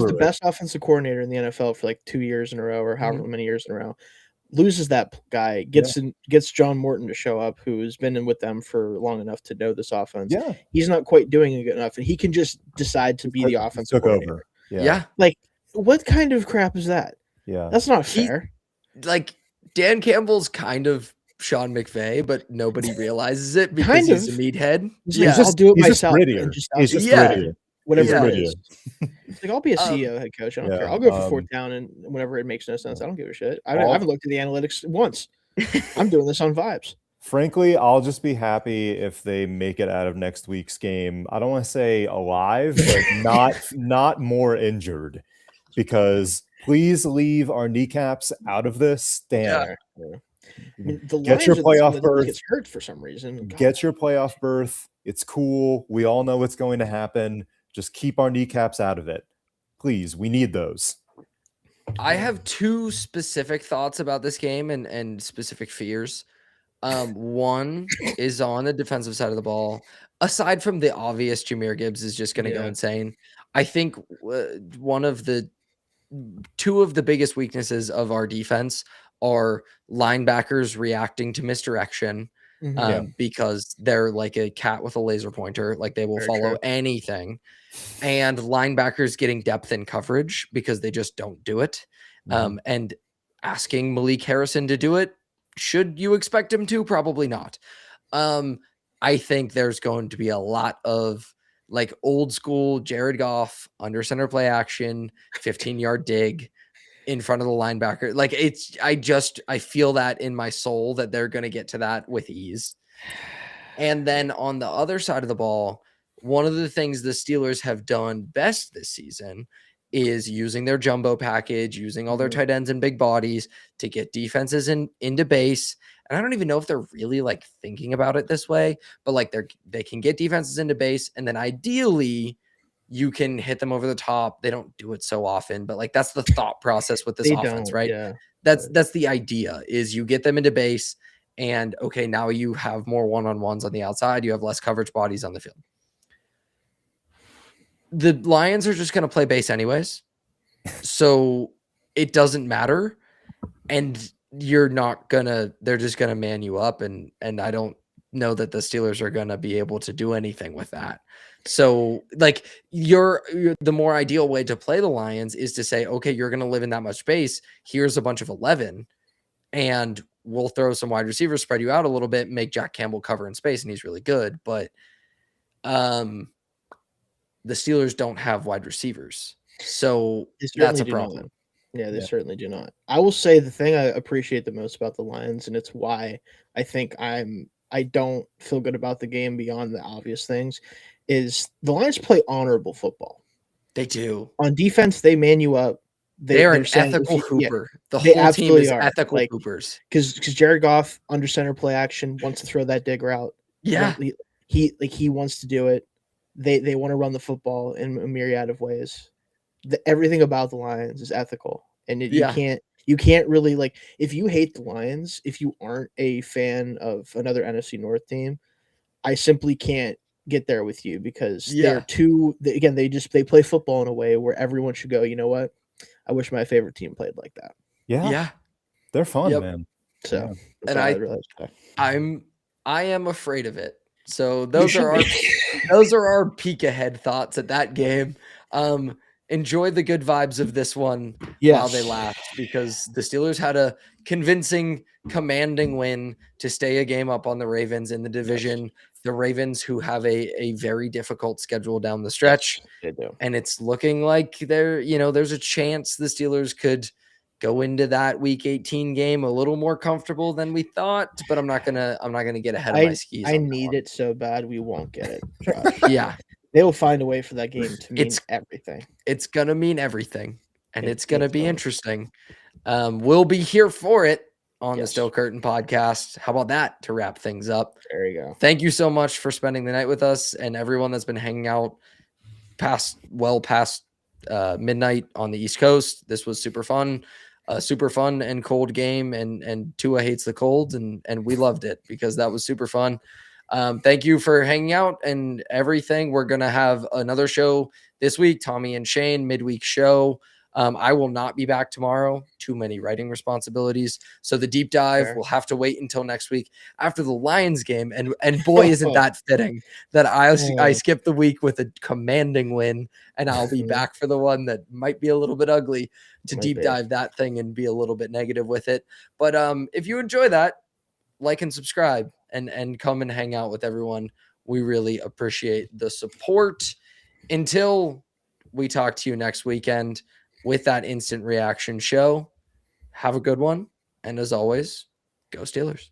the best offensive coordinator in the NFL for like 2 years in a row or however many years in a row. Loses that guy, gets John Morton to show up, who's been in with them for long enough to know this offense. Yeah, he's not quite doing it good enough, and he can just decide to be the offensive coordinator. Yeah, like what kind of crap is that? Yeah, that's not fair. Dan Campbell's kind of Sean McVay, but nobody realizes it because he's a meathead. I'll do it myself. He's just prettier. Whatever it is. Like, I'll be a CEO, head coach. I don't care. I'll go for fourth down and whenever it makes no sense. I don't give a shit. I haven't looked at the analytics once. I'm doing this on vibes. Frankly, I'll just be happy if they make it out of next week's game. I don't want to say alive, but not more injured, because please leave our kneecaps out of this. Damn. Get your playoff berth. Gets hurt for some reason. Get your playoff berth. It's cool. We all know what's going to happen. Just keep our kneecaps out of it. Please, we need those. I have 2 specific thoughts about this game and specific fears. One is on the defensive side of the ball. Aside from the obvious, Jahmyr Gibbs is just going to go insane. I think one of the 2 of the biggest weaknesses of our defense are linebackers reacting to misdirection. Because they're like a cat with a laser pointer. Like, they will follow anything. And linebackers getting depth in coverage because they just don't do it. And asking Malik Harrison to do it, should you expect him to? Probably not. I think there's going to be a lot of like old school Jared Goff under center play action, 15-yard dig in front of the linebacker. Like, I feel that in my soul that they're going to get to that with ease. And then on the other side of the ball, one of the things the Steelers have done best this season is using their jumbo package, using all their tight ends and big bodies to get defenses into base. And I don't even know if they're really like thinking about it this way, but like they can get defenses into base, and then ideally you can hit them over the top. They don't do it so often, but like that's the thought process with this offense, right? Yeah. That's the idea, is you get them into base, and okay, now you have more one-on-ones on the outside. You have less coverage bodies on the field. The Lions are just going to play base anyways, so it doesn't matter. And they're just going to man you up. And I don't know that the Steelers are going to be able to do anything with that. So like the more ideal way to play the Lions is to say, okay, you're going to live in that much space. Here's a bunch of 11, and we'll throw some wide receivers, spread you out a little bit, make Jack Campbell cover in space. And he's really good. But, the Steelers don't have wide receivers, so that's a problem. Yeah, they certainly do not. I will say the thing I appreciate the most about the Lions, and it's why I think I don't feel good about the game beyond the obvious things, is the Lions play honorable football. They do. On defense, they man you up. They're an ethical hooper. The whole team is ethical hoopers. Because Jared Goff under center play action wants to throw that dig route. Yeah, he wants to do it. They want to run the football in a myriad of ways. Everything about the Lions is ethical, and you can't really, like, if you hate the Lions, if you aren't a fan of another NFC North team, I simply can't get there with you, because they're they play football in a way where everyone should go, you know what? I wish my favorite team played like that. Yeah, they're fun, man. So, and I am afraid of it. So those are our peek ahead thoughts at that game. Enjoy the good vibes of this one while they last, because the Steelers had a convincing, commanding win to stay a game up on the Ravens in the division. Yes. The Ravens, who have a very difficult schedule down the stretch. They do. And it's looking like there's a chance the Steelers could go into that Week 18 game a little more comfortable than we thought, but I'm not gonna get ahead of my skis. I need it so bad. We won't get it, Josh. Yeah, they will find a way for that game to mean everything. It's gonna mean everything, and it's gonna be interesting. We'll be here for it on the Still Curtain podcast. How about that to wrap things up? There you go. Thank you so much for spending the night with us, and everyone that's been hanging out past midnight on the East Coast. This was super fun. Super fun and cold game, and Tua hates the cold, and we loved it because that was super fun. Thank you for hanging out and everything. We're going to have another show this week, Tommy and Shane midweek show. I will not be back tomorrow. Too many writing responsibilities. So the deep dive will have to wait until next week after the Lions game. And boy, isn't that fitting that I skipped the week with a commanding win, and I'll be back for the one that might be a little bit ugly to deep dive that thing and be a little bit negative with it. But if you enjoy that, like and subscribe and come and hang out with everyone. We really appreciate the support. Until we talk to you next weekend with that instant reaction show, have a good one. And as always, go Steelers.